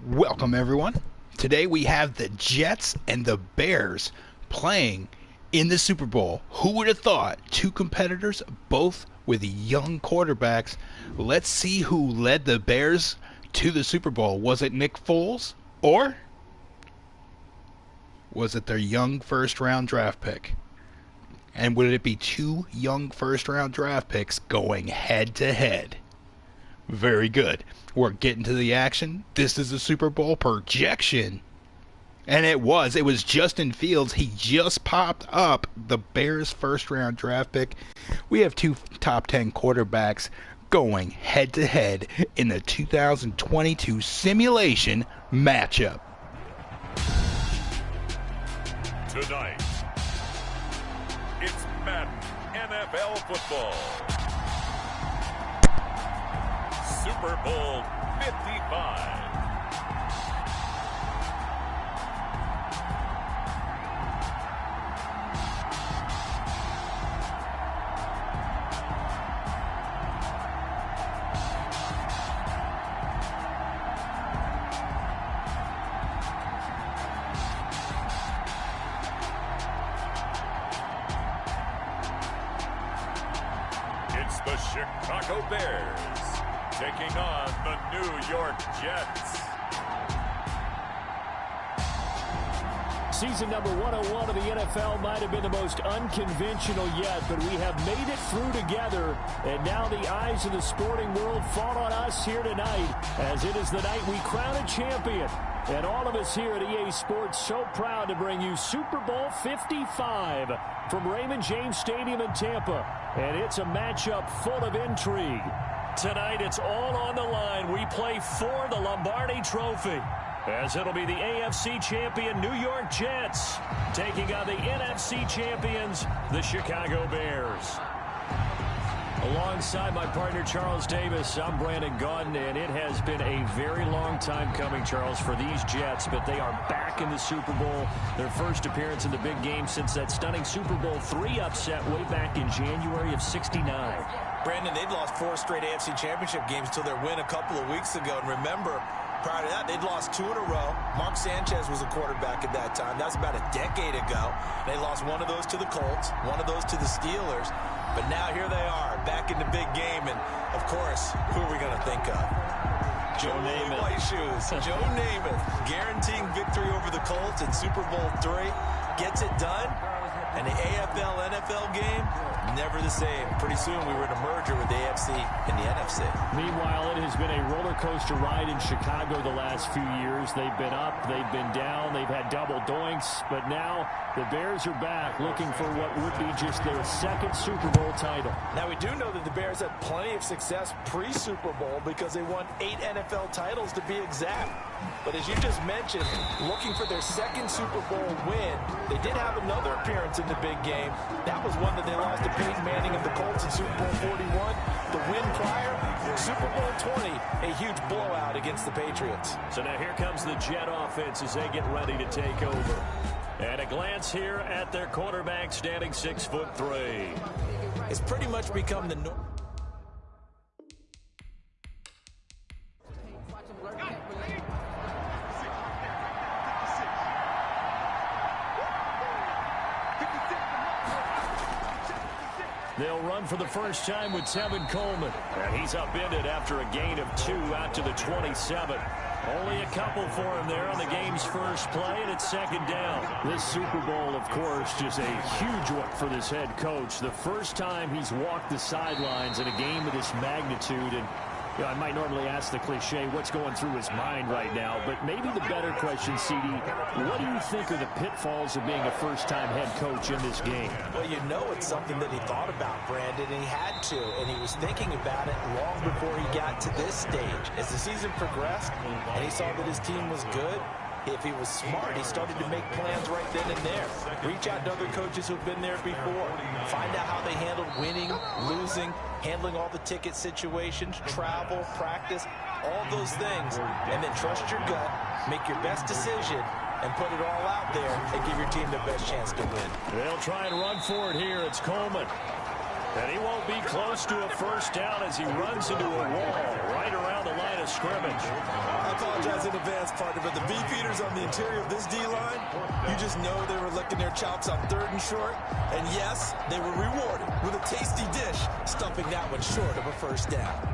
Welcome everyone. Today we have the Jets and the Bears playing in the Super Bowl. Who would have thought? Two competitors, both with young quarterbacks. Let's see who led the Bears to the Super Bowl. Was it Nick Foles or was it their young first-round draft pick? And would it be two young first-round draft picks going head-to-head? Very good. We're getting to the action. This is a Super Bowl projection. And it was Justin Fields. He just popped up, the Bears' first-round draft pick. We have two top 10 quarterbacks going head-to-head in the 2022 simulation matchup. Tonight, it's Madden NFL football. Super Bowl 55. It's the Chicago Bears taking on the New York Jets. Season number 101 of the NFL might have been the most unconventional yet, but we have made it through together, and now the eyes of the sporting world fall on us here tonight, as it is the night we crown a champion. And all of us here at EA Sports so proud to bring you Super Bowl 55 from Raymond James Stadium in Tampa. And it's a matchup full of intrigue. Tonight, it's all on the line. We play for the Lombardi Trophy, as it'll be the AFC champion New York Jets taking on the NFC champions, the Chicago Bears. Alongside my partner, Charles Davis, I'm Brandon Gaudin, and it has been a very long time coming, Charles, for these Jets, but they are back in the Super Bowl. Their first appearance in the big game since that stunning Super Bowl III upset way back in January of '69. Brandon, they'd lost 4 straight AFC Championship games until their win a couple of weeks ago. And remember, prior to that, they'd lost 2 in a row. Mark Sanchez was a quarterback at that time. That was about a decade ago. They lost one of those to the Colts, one of those to the Steelers. But now here they are, back in the big game. And, of course, who are we going to think of? Joe Namath. White shoes. Joe Namath guaranteeing victory over the Colts in Super Bowl III. Gets it done. And the AFL-NFL game, never the same. Pretty soon we were in a merger with the AFC and the NFC. Meanwhile, it has been a roller coaster ride in Chicago the last few years. They've been up, they've been down, they've had double doinks, but now the Bears are back looking for what would be just their second Super Bowl title. Now, we do know that the Bears had plenty of success pre-Super Bowl because they won 8 NFL titles to be exact. But as you just mentioned, looking for their second Super Bowl win, they did have another appearance in the big game. That was one that they lost to Peyton Manning of the Colts in Super Bowl 41. The win prior, Super Bowl 20, a huge blowout against the Patriots. So now here comes the Jet offense as they get ready to take over. And a glance here at their quarterback standing 6'3". It's pretty much become the norm. They'll run for the first time with Tevin Coleman. And he's upended after a gain of 2 out to the 27. Only a couple for him there on the game's first play, and it's second down. This Super Bowl, of course, just a huge one for this head coach. The first time he's walked the sidelines in a game of this magnitude. And you know, I might normally ask the cliche, what's going through his mind right now? But maybe the better question, CD, what do you think are the pitfalls of being a first-time head coach in this game? Well, you know it's something that he thought about, Brandon, and he had to. And he was thinking about it long before he got to this stage. As the season progressed and he saw that his team was good, if he was smart, he started to make plans right then and there. Reach out to other coaches who've been there before. Find out how they handled winning, losing, handling all the ticket situations, travel, practice, all those things. And then trust your gut, make your best decision, and put it all out there and give your team the best chance to win. They'll try and run for it here. It's Coleman. And he won't be close to a first down as he runs into a wall right around the line of scrimmage. I apologize in advance. best, partner, but the beefeaters on the interior of this D-line, you just know they were licking their chops on 3rd and short. And yes, they were rewarded with a tasty dish, stuffing that one short of a first down.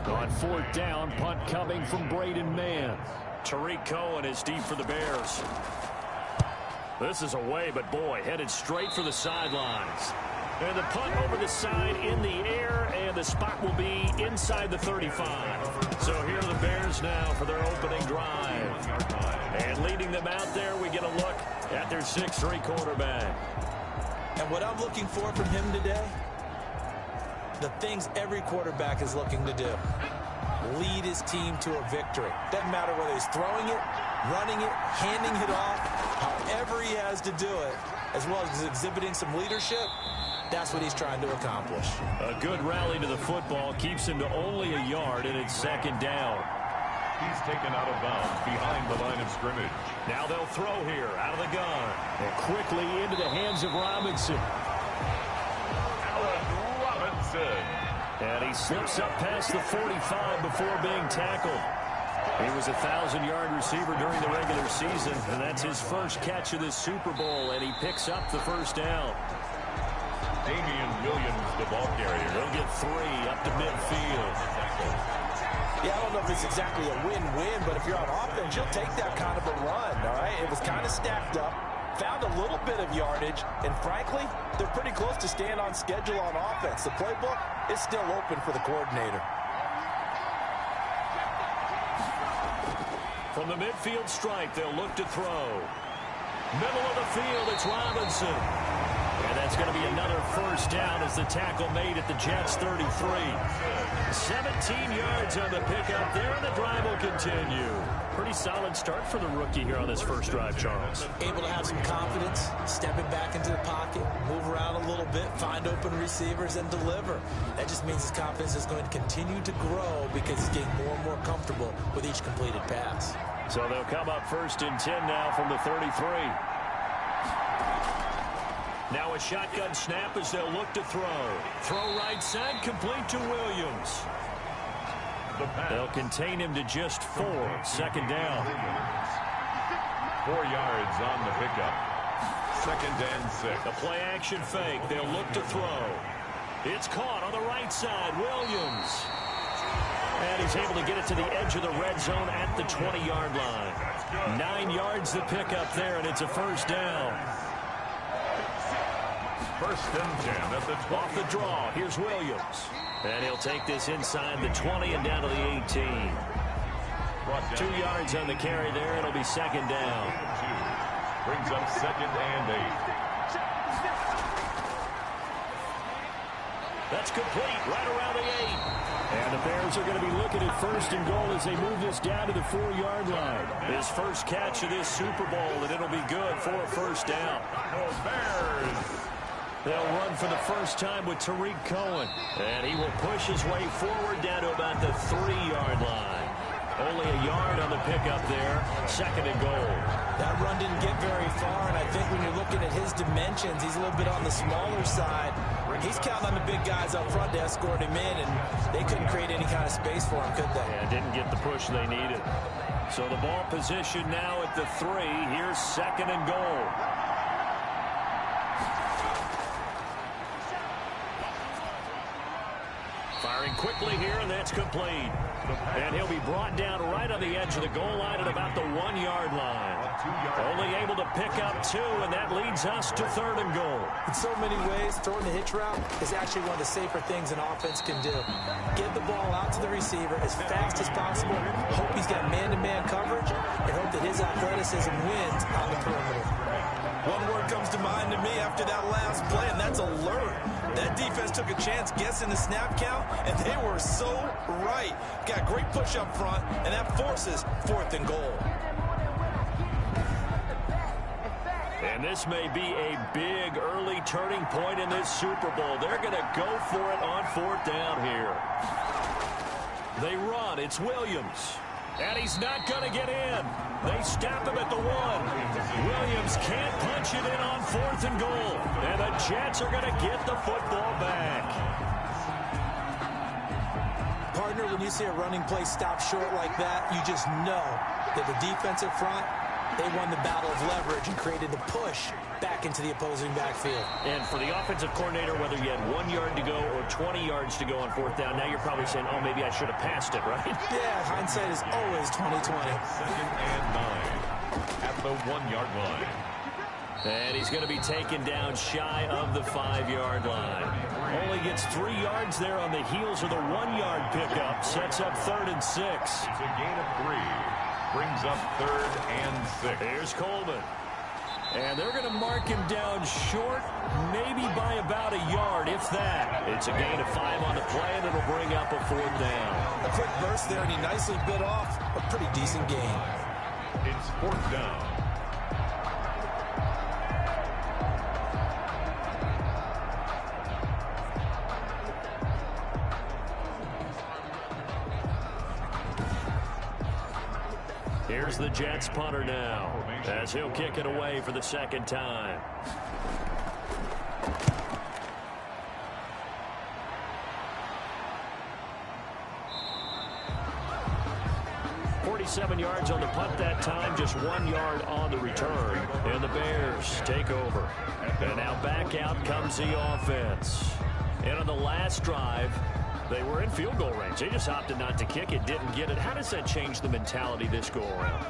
On 4th down, punt coming from Braden Mann. Tariq Cohen is deep for the Bears. This is away, but boy, headed straight for the sidelines. And the punt over the side in the air, and the spot will be inside the 35. So here are the Bears now for their opening drive. And leading them out there, we get a look at their 6'3" quarterback. And what I'm looking for from him today, the things every quarterback is looking to do. Lead his team to a victory. Doesn't matter whether he's throwing it, running it, handing it off, however he has to do it, as well as exhibiting some leadership, that's what he's trying to accomplish. A good rally to the football keeps him to only a yard, and it's 2nd down. He's taken out of bounds behind the line of scrimmage. Now they'll throw here out of the gun. And quickly into the hands of Robinson. And he slips up past the 45 before being tackled. He was a 1,000-yard receiver during the regular season, and that's his first catch of this Super Bowl, and he picks up the first down. Damian Williams, the ball carrier. He'll get 3 up to midfield. Yeah, I don't know if it's exactly a win-win, but if you're on offense, you'll take that kind of a run, all right? It was kind of stacked up, found a little bit of yardage, and frankly, they're pretty close to staying on schedule on offense. The playbook is still open for the coordinator. From the midfield stripe, they'll look to throw. Middle of the field, it's Robinson. And that's going to be another first down as the tackle made at the Jets' 33. 17 yards on the pickup there, and the drive will continue. Pretty solid start for the rookie here on this first drive, Charles. Able to have some confidence, stepping back into the pocket, move around a little bit, find open receivers, and deliver. That just means his confidence is going to continue to grow because he's getting more and more comfortable with each completed pass. So they'll come up 1st and 10 now from the 33. Now a shotgun snap as they'll look to throw. Throw right side, complete to Williams. They'll contain him to just 4. 2nd down. 4 yards on the pickup. 2nd and 6. The play action fake. They'll look to throw. It's caught on the right side. Williams. And he's able to get it to the edge of the red zone at the 20-yard line. 9 yards the pickup there, and it's a first down. 1st and 10 at the 20. Off the draw, here's Williams. And he'll take this inside the 20 and down to the 18. 2 yards on the carry there. It'll be 2nd down. Brings up 2nd and 8. That's complete right around the 8. And the Bears are going to be looking at 1st and goal as they move this down to the 4-yard line. His first catch of this Super Bowl, and it'll be good for a first down. Bears. They'll run for the first time with Tariq Cohen. And he will push his way forward down to about the 3-yard line. Only a yard on the pickup there. 2nd and goal. That run didn't get very far, and I think when you're looking at his dimensions, he's a little bit on the smaller side. He's counting on the big guys up front to escort him in, and they couldn't create any kind of space for him, could they? Yeah, didn't get the push they needed. So the ball position now at the 3. Here's 2nd and goal. Firing quickly here, and that's complete. And he'll be brought down right on the edge of the goal line at about the 1-yard line. Only able to pick up 2, and that leads us to 3rd and goal. In so many ways, throwing the hitch route is actually one of the safer things an offense can do. Get the ball out to the receiver as fast as possible, hope he's got man-to-man coverage, and hope that his athleticism wins on the perimeter. One word comes to mind to me after that last play, and that's alert. That defense took a chance guessing the snap count, and they were so right. Got great push up front, and that forces 4th and goal. And this may be a big early turning point in this Super Bowl. They're going to go for it on 4th down here. They run. It's Williams. And he's not going to get in. They stop him at the 1. Williams can't punch it in on 4th and goal. And the Jets are going to get the football back. Partner, when you see a running play stop short like that, you just know that the defensive front, they won the battle of leverage and created the push back into the opposing backfield. And for the offensive coordinator, whether you had 1 yard to go or 20 yards to go on 4th down, now you're probably saying, oh, maybe I should have passed it, right? Yeah, hindsight is always 20/20. 2nd and 9 at the 1-yard line. And he's going to be taken down shy of the 5-yard line. Only gets 3 yards there on the heels of the 1-yard pickup. Sets up 3rd and 6. It's a gain of 3. Brings up 3rd and 6. Here's Coleman. And they're going to mark him down short, maybe by about a yard, if that. It's a gain of 5 on the play, and it'll bring up a 4th down. A quick burst there, and he nicely bit off a pretty decent gain. It's 4th down. Here's the Jets punter now, as he'll kick it away for the 2nd time. 47 yards on the punt that time, just 1 yard on the return. And the Bears take over. And now back out comes the offense. And on the last drive, they were in field goal range. They just opted not to kick it, didn't get it. How does that change the mentality this go-around?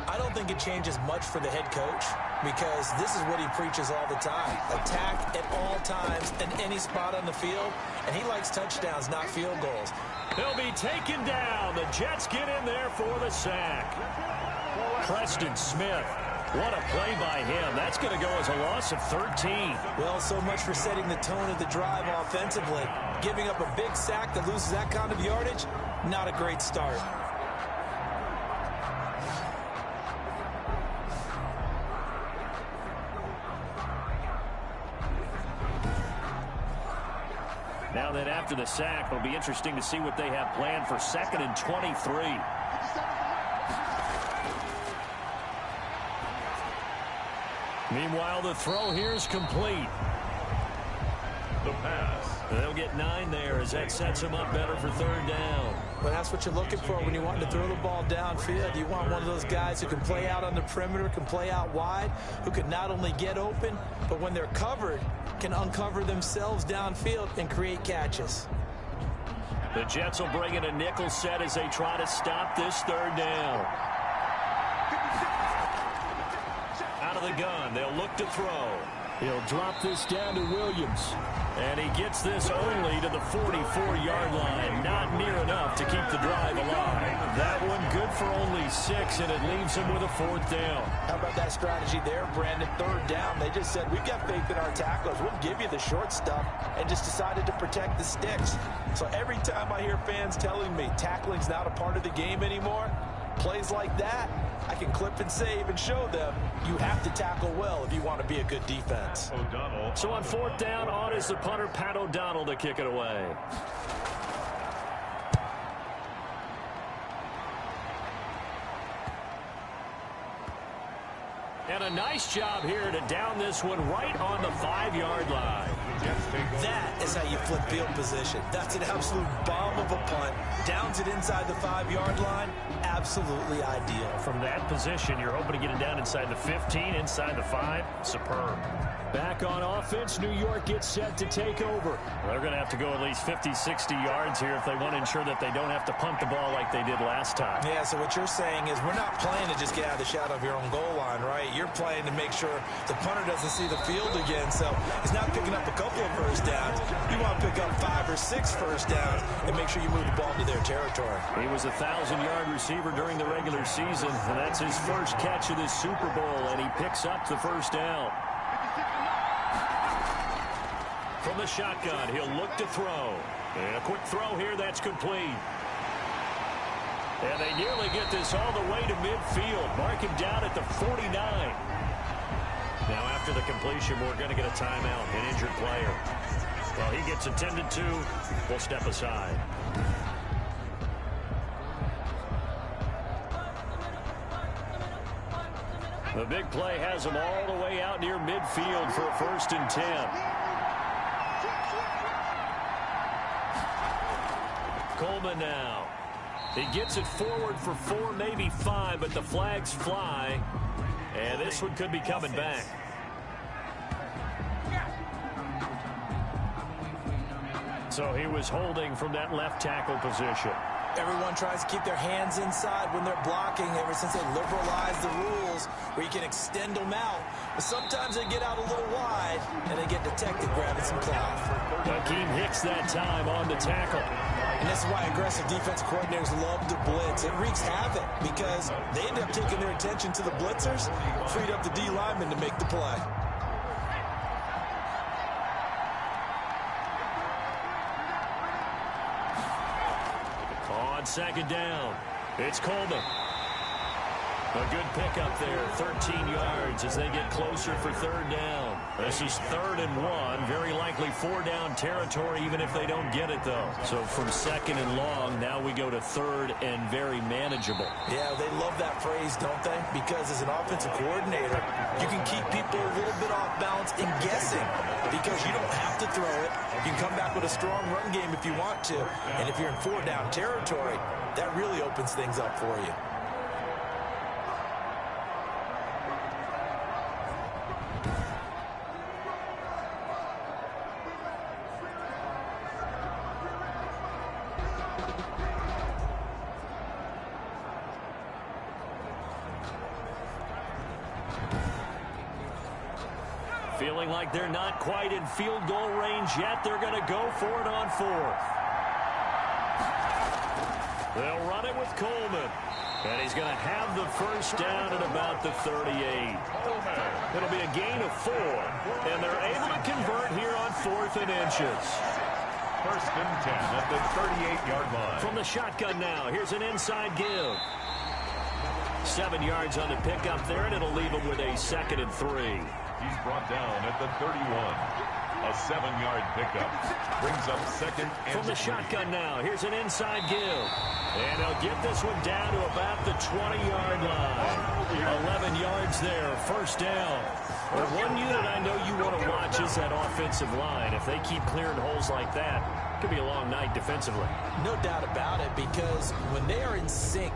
I don't think it changes much for the head coach because this is what he preaches all the time. Attack at all times in any spot on the field, and he likes touchdowns, not field goals. He'll be taken down. The Jets get in there for the sack. Preston Smith. What a play by him. That's going to go as a loss of 13. Well, so much for setting the tone of the drive offensively. Giving up a big sack that loses that kind of yardage, not a great start. Now then, after the sack, it'll be interesting to see what they have planned for 2nd and 23. Meanwhile, the throw here is complete. The pass. They'll get 9 there as that sets them up better for 3rd down. Well, that's what you're looking for when you want to throw the ball downfield. You want one of those guys who can play out on the perimeter, can play out wide, who can not only get open, but when they're covered, can uncover themselves downfield and create catches. The Jets will bring in a nickel set as they try to stop this 3rd down. Out of the gun, they'll look to throw. He'll drop this down to Williams. And he gets this only to the 44-yard line. Not near enough to keep the drive alive. That one good for only 6, and it leaves him with a 4th down. How about that strategy there, Brandon? 3rd down. They just said, we've got faith in our tacklers. We'll give you the short stuff, and just decided to protect the sticks. So every time I hear fans telling me tackling's not a part of the game anymore, plays like that, I can clip and save and show them you have to tackle well if you want to be a good defense. O'Donnell. So on 4th down, on is the punter, Pat O'Donnell, to kick it away. And a nice job here to down this one right on the 5-yard line. That is how you flip field position. That's an absolute bomb of a punt. Downs it inside the 5-yard line. Absolutely ideal. From that position, you're hoping to get it down inside the 15, inside the 5. Superb. Back on offense, New York gets set to take over. They're going to have to go at least 50, 60 yards here if they want to ensure that they don't have to punt the ball like they did last time. Yeah, so what you're saying is we're not playing to just get out of the shadow of your own goal line, right? You're playing to make sure the punter doesn't see the field again. So he's not picking up a couple of first downs. You want to pick up 5 or 6 first downs and make sure you move the ball into their territory. He was a 1,000-yard receiver during the regular season, and that's his first catch of this Super Bowl, and he picks up the first down. From the shotgun, he'll look to throw. And a quick throw here, that's complete. And they nearly get this all the way to midfield. Mark him down at the 49. Now after the completion, we're going to get a timeout, an injured player. Well, he gets attended to. We'll step aside. The big play has them all the way out near midfield for a 1st and 10. Coleman now. He gets it forward for 4, maybe 5, but the flags fly. And this one could be coming back. So he was holding from that left tackle position. Everyone tries to keep their hands inside when they're blocking ever since they liberalized the rules where you can extend them out. But sometimes they get out a little wide and they get detected grabbing some cloth. Hakeem Hicks that time on the tackle. And this is why aggressive defensive coordinators love to blitz. It wreaks havoc because they end up taking their attention to the blitzers, freed up the D lineman to make the play. On 2nd down, it's Coleman. A good pickup there, 13 yards as they get closer for 3rd down. This is 3rd and 1, very likely 4-down territory even if they don't get it, though. So from 2nd and long, now we go to 3rd and very manageable. Yeah, they love that phrase, don't they? Because as an offensive coordinator, you can keep people a little bit off balance and guessing because you don't have to throw it. You can come back with a strong run game if you want to. And if you're in 4-down territory, that really opens things up for you. Feeling like they're not quite in field goal range yet. They're going to go for it on 4th. They'll run it with Coleman. And he's going to have the 1st down at about the 38. It'll be a gain of 4. And they're able to convert here on 4th and inches. 1st and 10 at the 38-yard line. From the shotgun now, here's an inside give. 7 yards on the pickup there, and it'll leave him with a 2nd and 3. He's brought down at the 31. A 7-yard pickup. Brings up 2nd and From the 3. shotgun now, here's an inside give. And they'll get this one down to about the 20-yard line. 11 yards there, 1st down. But one unit I know you want to watch is that offensive line. If they keep clearing holes like that, it could be a long night defensively. No doubt about it, because when they are in sync,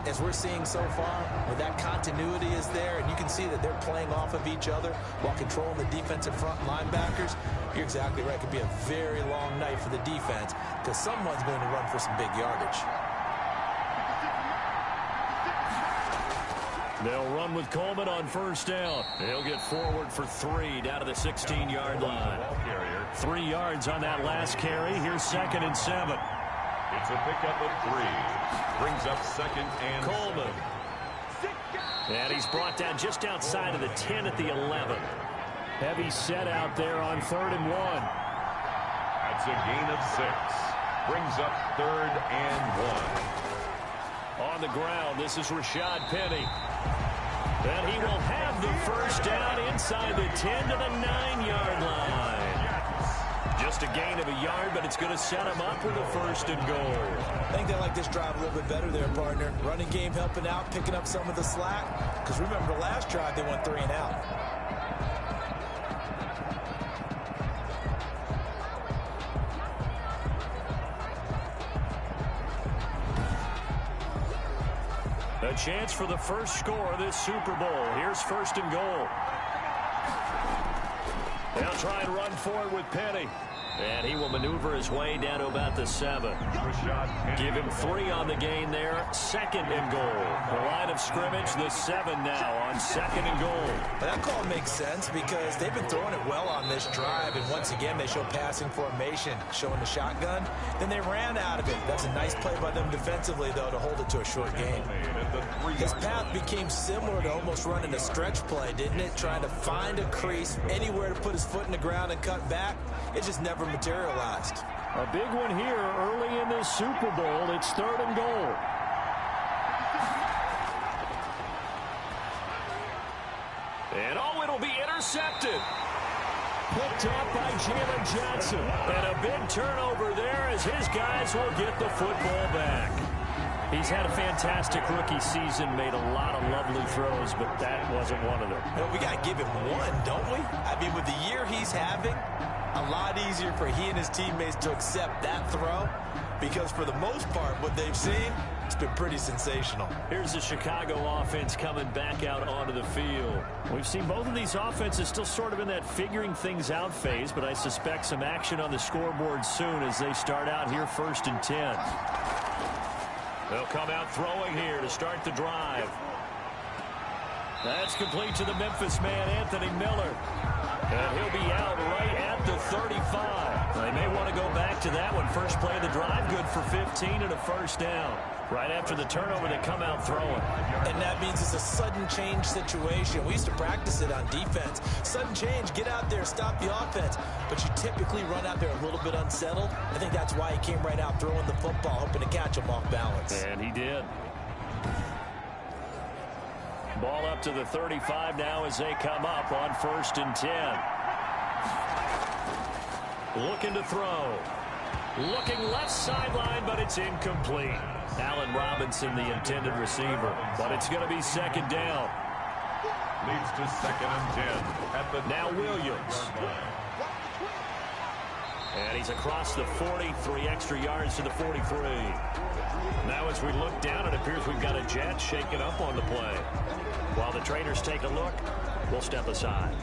as we're seeing so far, where that continuity is there, and you can see that they're playing off of each other while controlling the defensive front linebackers, you're exactly right. It could be a very long night for the defense because someone's going to run for some big yardage. They'll run with Coleman on 1st down. They'll get forward for 3 down to the 16-yard line. 3 yards on that last carry. Here's 2nd and 7. It's a pickup of 3. Brings up 2nd and Coleman. 7. And he's brought down just outside of the 10 at the 11. Heavy set out there on 3rd and 1. That's a gain of 6. Brings up 3rd and 1. On the ground, this is Rashad Penny. And he will have the 1st down inside the 10 to the 9-yard line. Just a gain of a yard, but it's going to set him up with a 1st and goal. I think they like this drive a little bit better there, partner. Running game helping out, picking up some of the slack. Because remember, the last drive, they went 3 and out. A chance for the first score of this Super Bowl. Here's 1st and goal. They'll try and run for it with Penny. And he will maneuver his way down to about the 7. Give him 3 on the gain there. 2nd and goal. The line of scrimmage, the 7 now on 2nd and goal. That call makes sense because they've been throwing it well on this drive. And once again, they show passing formation, showing the shotgun. Then they ran out of it. That's a nice play by them defensively, though, to hold it to a short gain. His path became similar to almost running a stretch play, didn't it? Trying to find a crease, anywhere to put his foot in the ground and cut back. It just never materialized. A big one here early in this Super Bowl. It's 3rd and goal. And it'll be intercepted. Picked up by Jalen Johnson. And a big turnover there as his guys will get the football back. He's had a fantastic rookie season, made a lot of lovely throws, but that wasn't one of them. Well, we got to give him one, don't we? I mean, with the year he's having, a lot easier for he and his teammates to accept that throw, because for the most part, what they've seen, it's been pretty sensational. Here's the Chicago offense coming back out onto the field. We've seen both of these offenses still sort of in that figuring things out phase, but I suspect some action on the scoreboard soon as they start out here 1st and 10. They'll come out throwing here to start the drive. That's complete to the Memphis man, Anthony Miller. And he'll be out right at the 35. They may want to go back to that one. First play of the drive, good for 15 and a first down. Right after the turnover, they come out throwing. And that means it's a sudden change situation. We used to practice it on defense. Sudden change, get out there, stop the offense. But you typically run out there a little bit unsettled. I think that's why he came right out throwing the football, hoping to catch him off balance. And he did. Ball up to the 35 now as they come up on 1st and 10. Looking to throw. Looking left sideline, but it's incomplete. Allen Robinson, the intended receiver. But it's going to be 2nd down. Leads to 2nd and 10 at the now Williams. And he's across the 43 extra yards to the 43. Now as we look down, it appears we've got a Jet shaking up on the play. While the trainers take a look, we'll step aside.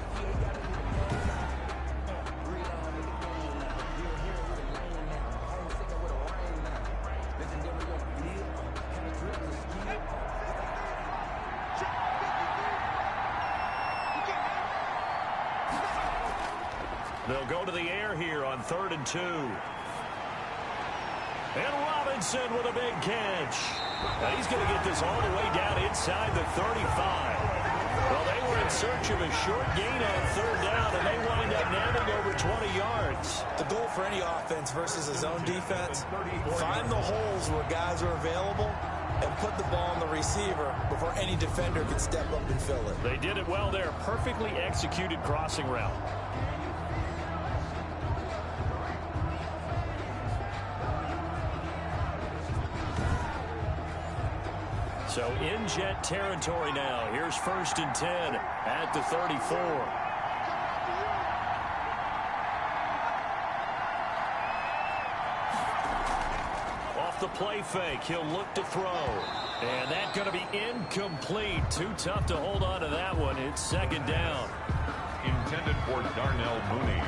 They'll go to the air here on 3rd and 2. And Robinson with a big catch. And he's going to get this all the way down inside the 35. Well, they were in search of a short gain on 3rd down, and they wind up nabbing over 20 yards. The goal for any offense versus a zone defense, find the holes where guys are available and put the ball on the receiver before any defender can step up and fill it. They did it well there. Perfectly executed crossing route. So in Jet territory now. Here's 1st and 10 at the 34. Off the play fake, he'll look to throw. And that's going to be incomplete. Too tough to hold on to that one. It's 2nd down. intended for Darnell Mooney.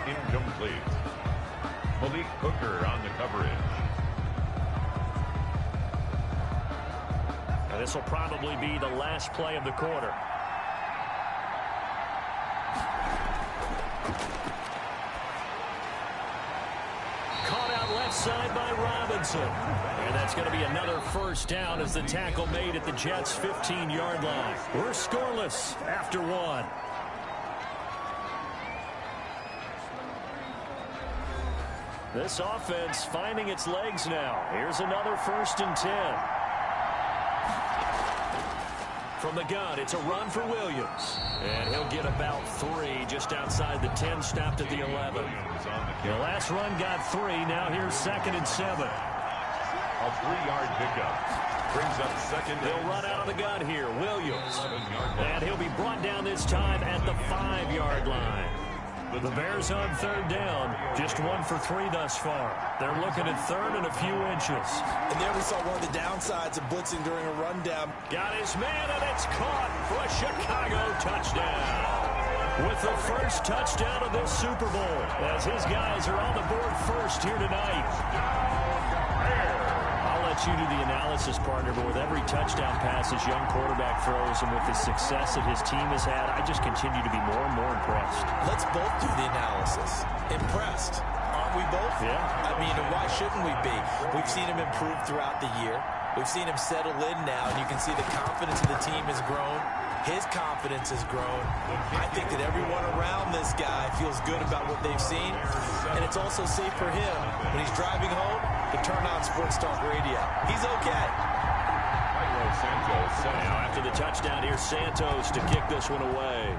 Incomplete. Malik Hooker on the coverage. This will probably be the last play of the quarter. Caught out left side by Robinson. And that's going to be another first down as the tackle made at the Jets' 15-yard line. We're scoreless after one. This offense finding its legs now. Here's another 1st and 10. From the gun, it's a run for Williams. And he'll get about 3 just outside the 10, stopped at the 11. The last run got 3. Now here's 2nd and 7. A 3-yard pickup. Brings up 2nd. They'll run out of the gun here. Williams. And he'll be brought down this time at the 5-yard line. The Bears on 3rd down, just 1 for 3 thus far. They're looking at 3rd and a few inches. And there we saw one of the downsides of blitzing during a rundown. Got his man, and it's caught for a Chicago touchdown. With the first touchdown of this Super Bowl, as his guys are on the board first here tonight. I'll let you do the analysis, partner, but with every touchdown pass his young quarterback throws and with the success that his team has had, I just continue to be more and more impressed. Let's both do the analysis. Impressed. Aren't we both? Yeah. I mean, why shouldn't we be? We've seen him improve throughout the year. We've seen him settle in now, and you can see the confidence of the team has grown. His confidence has grown. I think that everyone around this guy feels good about what they've seen, and it's also safe for him when he's driving home to turn on Sports Talk Radio. He's okay. Now after the touchdown, here's Santos to kick this one away.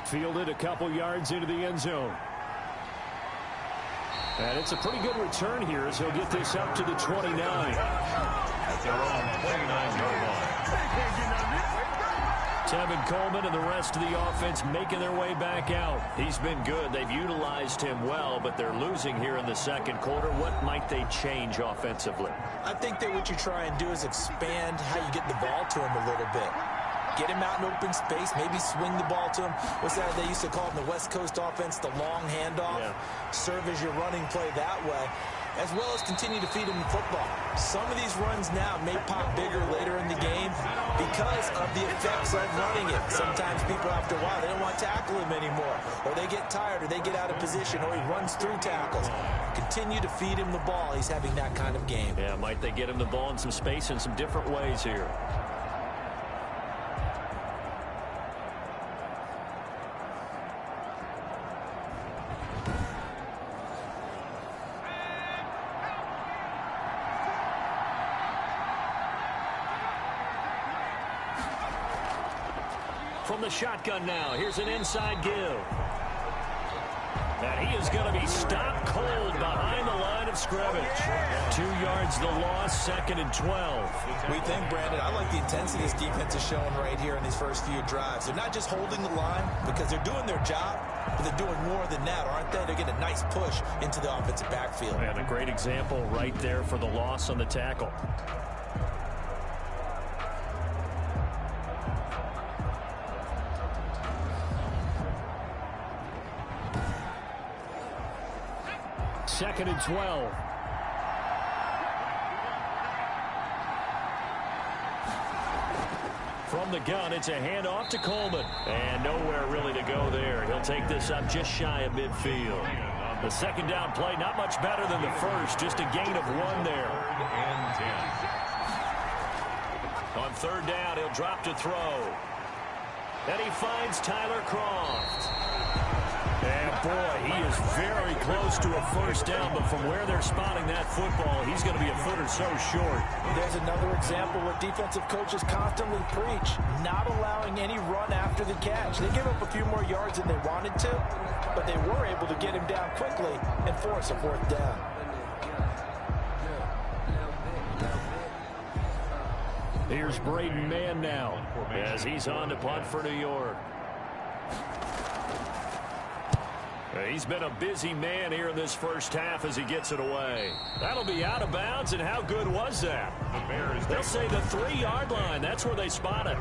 Fielded a couple yards into the end zone. And it's a pretty good return here as he'll get this up to the 29. At their own 29-yard line. Tevin Coleman and the rest of the offense making their way back out. He's been good. They've utilized him well, but they're losing here in the second quarter. What might they change offensively? I think that what you try and do is expand how you get the ball to him a little bit. Get him out in open space, maybe swing the ball to him. What's that they used to call in the West Coast offense, the long handoff? Yeah. Serve as your running play that way, as well as continue to feed him the football. Some of these runs now may pop bigger later in the game because of the effects of running it. Sometimes people, after a while, they don't want to tackle him anymore, or they get tired, or they get out of position, or he runs through tackles. Continue to feed him the ball. He's having that kind of game. Yeah, might they get him the ball in some space in some different ways here. From the shotgun now, here's an inside give. And he is going to be stopped cold behind the line of scrimmage. 2 yards the loss, 2nd and 12. We think, Brandon, I like the intensity this defense is showing right here in these first few drives. They're not just holding the line because they're doing their job, but they're doing more than that, aren't they? They're getting a nice push into the offensive backfield. And a great example right there for the loss on the tackle. Second and 12. From the gun, it's a handoff to Coleman. And nowhere really to go there. He'll take this up just shy of midfield. The second down play, not much better than the first. Just a gain of 1 there. On third down, he'll drop to throw. And he finds Tyler Croft. And boy, he is very close to a first down, but from where they're spotting that football, he's going to be a foot or so short. There's another example where defensive coaches constantly preach, not allowing any run after the catch. They give up a few more yards than they wanted to, but they were able to get him down quickly and force a fourth down. Here's Braden Mann now as he's on to punt for New York. He's been a busy man here in this first half as he gets it away. That'll be out of bounds, and how good was that? They'll say the 3-yard line. That's where they spot it.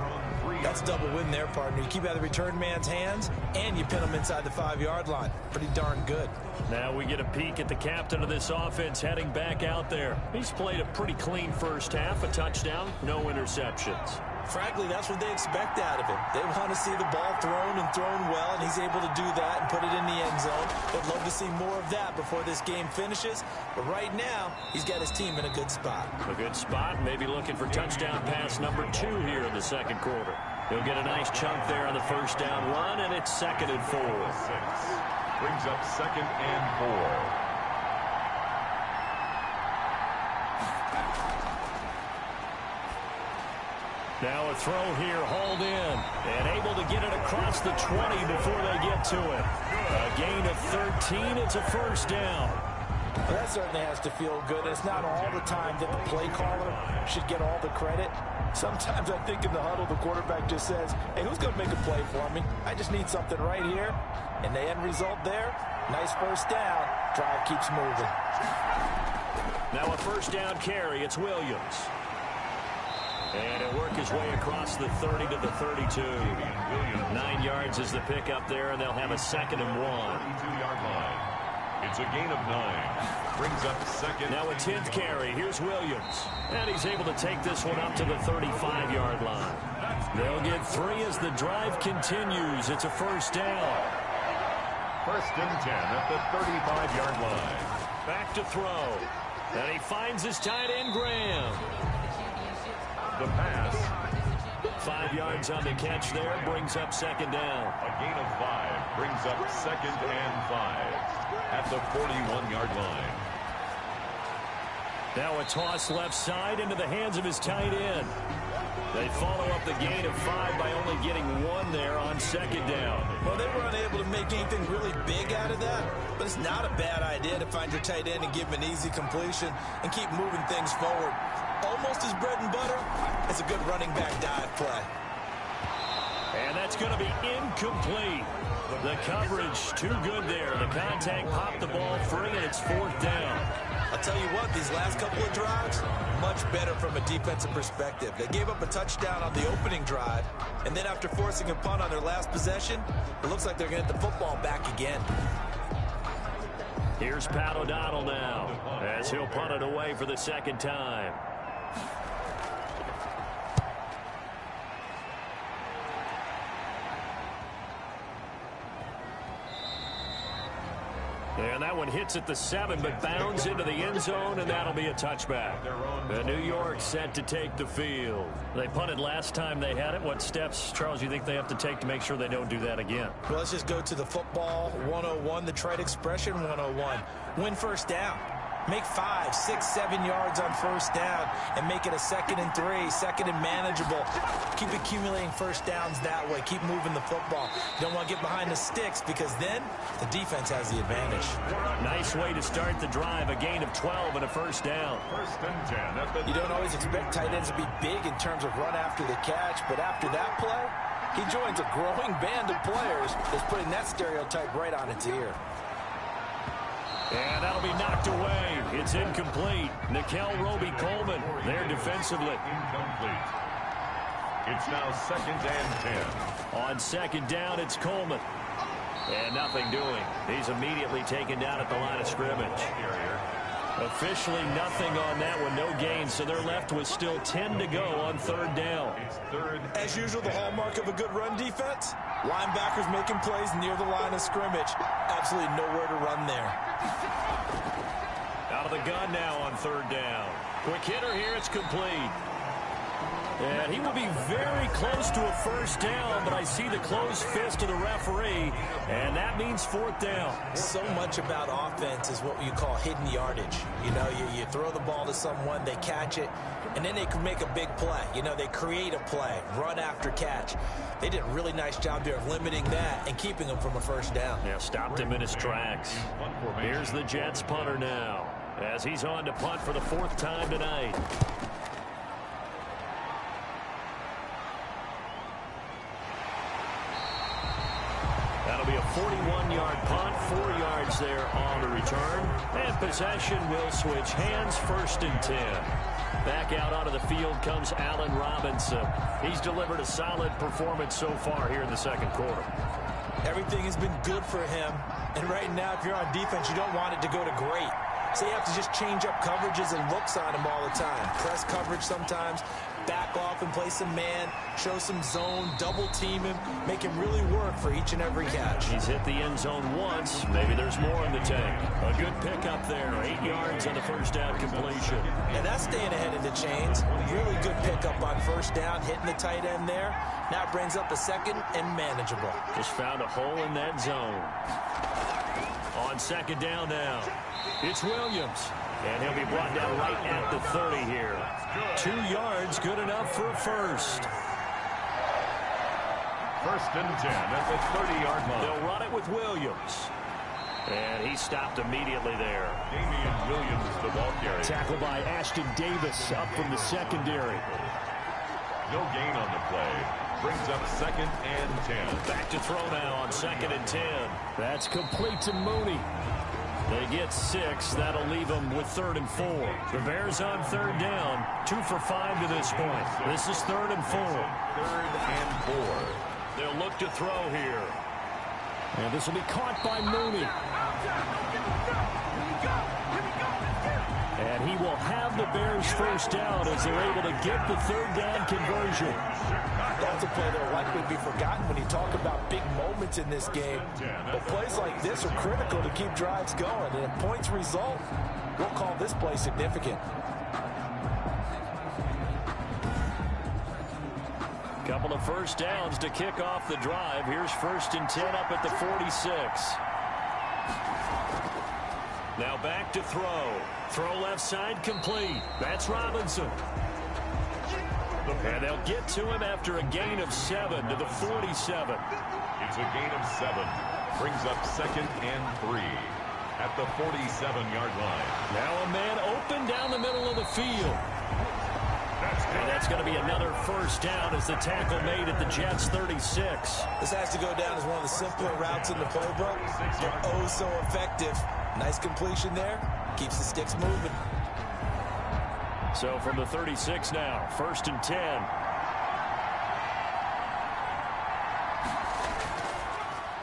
That's double win there, partner. You keep out of the return man's hands, and you pin him inside the 5-yard line. Pretty darn good. Now we get a peek at the captain of this offense heading back out there. He's played a pretty clean first half, a touchdown, no interceptions. Frankly, that's what they expect out of him. They want to see the ball thrown and thrown well, and he's able to do that and put it in the end zone. They'd love to see more of that before this game finishes. But right now, he's got his team in a good spot. A good spot, maybe looking for touchdown pass number 2 here in the second quarter. He'll get a nice chunk there on the first down run, and it's 2nd and 4. Brings up 2nd and 4. Now a throw here, hauled in, and able to get it across the 20 before they get to it. A gain of 13, it's a first down. Well, that certainly has to feel good. It's not all the time that the play caller should get all the credit. Sometimes I think in the huddle, the quarterback just says, hey, who's going to make a play for me? I just need something right here. And the end result there, nice first down. Drive keeps moving. Now a first down carry, it's Williams. And he'll work his way across the 30 to the 32. 9 yards is the pickup there, and they'll have a 2nd and 1. 32-yard line. It's a gain of 9. Brings up 2nd. Now a 10th carry. Here's Williams. And he's able to take this one up to the 35-yard line. They'll get 3 as the drive continues. It's a first down. 1st and 10 at the 35-yard line. Back to throw. And he finds his tight end, Graham. The pass. 5 yards on the catch there, brings up 2nd down. A gain of 5 brings up 2nd and 5 at the 41-yard line. Now a toss left side into the hands of his tight end. They follow up the gain of 5 by only getting 1 there on second down. Well, they were unable to make anything really big out of that, but it's not a bad idea to find your tight end and give him an easy completion and keep moving things forward. Almost his bread and butter. It's a good running back dive play. And that's going to be incomplete. The coverage too good there. The contact popped the ball free, and it's 4th down. I'll tell you what, these last couple of drives, much better from a defensive perspective. They gave up a touchdown on the opening drive, and then after forcing a punt on their last possession, it looks like they're going to get the football back again. Here's Pat O'Donnell now, as he'll punt it away for the 2nd time. And that one hits at the 7, but bounds into the end zone, and that'll be a touchback. The New York set to take the field. They punted last time they had it. What steps, Charles, you think they have to take to make sure they don't do that again? Well, let's just go to the football 101, the trade expression 101. Win first down. Make 5, 6, 7 yards on first down and make it a 2nd and 3, 2nd and manageable. Keep accumulating first downs that way. Keep moving the football. You don't want to get behind the sticks because then the defense has the advantage. Nice way to start the drive. A gain of 12 and a first down. You don't always expect tight ends to be big in terms of run after the catch, but after that play, he joins a growing band of players that's putting that stereotype right on its ear. And that'll be knocked away. It's incomplete. Nikel Roby-Coleman there defensively. Incomplete. It's now 2nd and 10. On 2nd down, it's Coleman. And nothing doing. He's immediately taken down at the line of scrimmage. Officially nothing on that one. No gain, so they're left with still 10 to go on 3rd down. As usual, the hallmark of a good run defense, linebackers making plays near the line of scrimmage. Absolutely nowhere to run there. Out of the gun now on 3rd down. Quick hitter here, it's complete. And he will be very close to a first down, but I see the closed fist of the referee, and that means 4th down. So much about offense is what you call hidden yardage. You know, you throw the ball to someone, they catch it, and then they can make a big play. You know, they create a play, run after catch. They did a really nice job there of limiting that and keeping him from a first down. Yeah, stopped him in his tracks. Here's the Jets punter now, as he's on to punt for the 4th time tonight. That'll be a 41-yard punt, 4 yards there on the return. And possession will switch hands, 1st and 10. Back out onto the field comes Allen Robinson. He's delivered a solid performance so far here in the 2nd quarter. Everything has been good for him. And right now, if you're on defense, you don't want it to go to great. So you have to just change up coverages and looks on him all the time. Press coverage sometimes, back off and play some man, show some zone, double team him, make him really work for each and every catch. He's hit the end zone once. Maybe there's more in the tank. A good pickup there, 8 yards on the first down completion. And that's staying ahead of the chains. Really good pickup on first down, hitting the tight end there. Now it brings up a 2nd and manageable. Just found a hole in that zone. On 2nd down now, it's Williams. And he'll be brought down right at the 30 here. 2 yards, good enough for a first. 1st and 10 at the 30-yard line. They'll run it with Williams. And he stopped immediately there. Damian Williams, the ball carrier. Tackled by Ashton Davis up from the secondary. No gain on the play. Brings up 2nd and 10. Back to throw now on 2nd and 10. That's complete to Mooney. They get 6. That'll leave them with 3rd and 4. The Bears on 3rd down. 2 for 5 to this point. This is 3rd and 4. 3rd and 4. They'll look to throw here. And this will be caught by Mooney. And he will have the Bears first down as they're able to get the 3rd down conversion. That's a play that will likely be forgotten when you talk about big moments in this game. But plays like this are critical to keep drives going. And if points result, we'll call this play significant. Couple of first downs to kick off the drive. Here's 1st and 10 up at the 46. Now back to throw. Throw left side complete. That's Robinson. The And they'll get to him after a gain of 7 to the 47. It's a gain of 7. Brings up 2nd and 3 at the 47-yard line. Now a man open down the middle of the field. And that's going to be another first down as the tackle made at the Jets' 36. This has to go down as one of the simpler routes in the playbook. They're oh so effective. Nice completion there. Keeps the sticks moving. So from the 36 now, 1st and 10.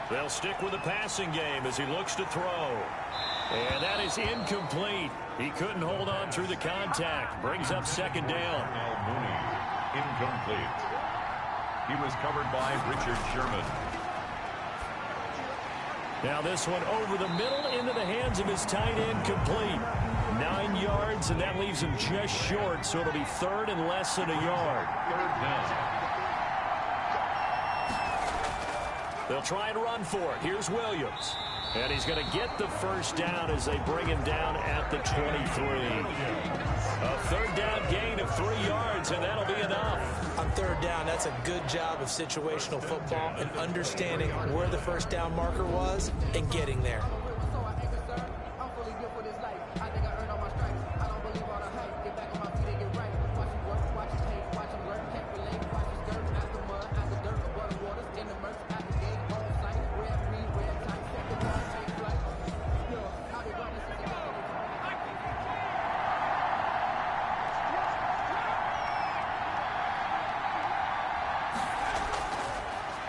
They'll stick with the passing game as he looks to throw. And that is incomplete. He couldn't hold on through the contact. Brings up 2nd down. Mooney, incomplete. He was covered by Richard Sherman. Now this one over the middle into the hands of his tight end, complete. 9 yards, and that leaves him just short, so it'll be 3rd and less than a yard. 3rd down. They'll try and run for it. Here's Williams. And he's going to get the first down as they bring him down at the 23. A 3rd down gain of 3 yards, and that'll be enough. On 3rd down, that's a good job of situational football and understanding where the first down marker was and getting there.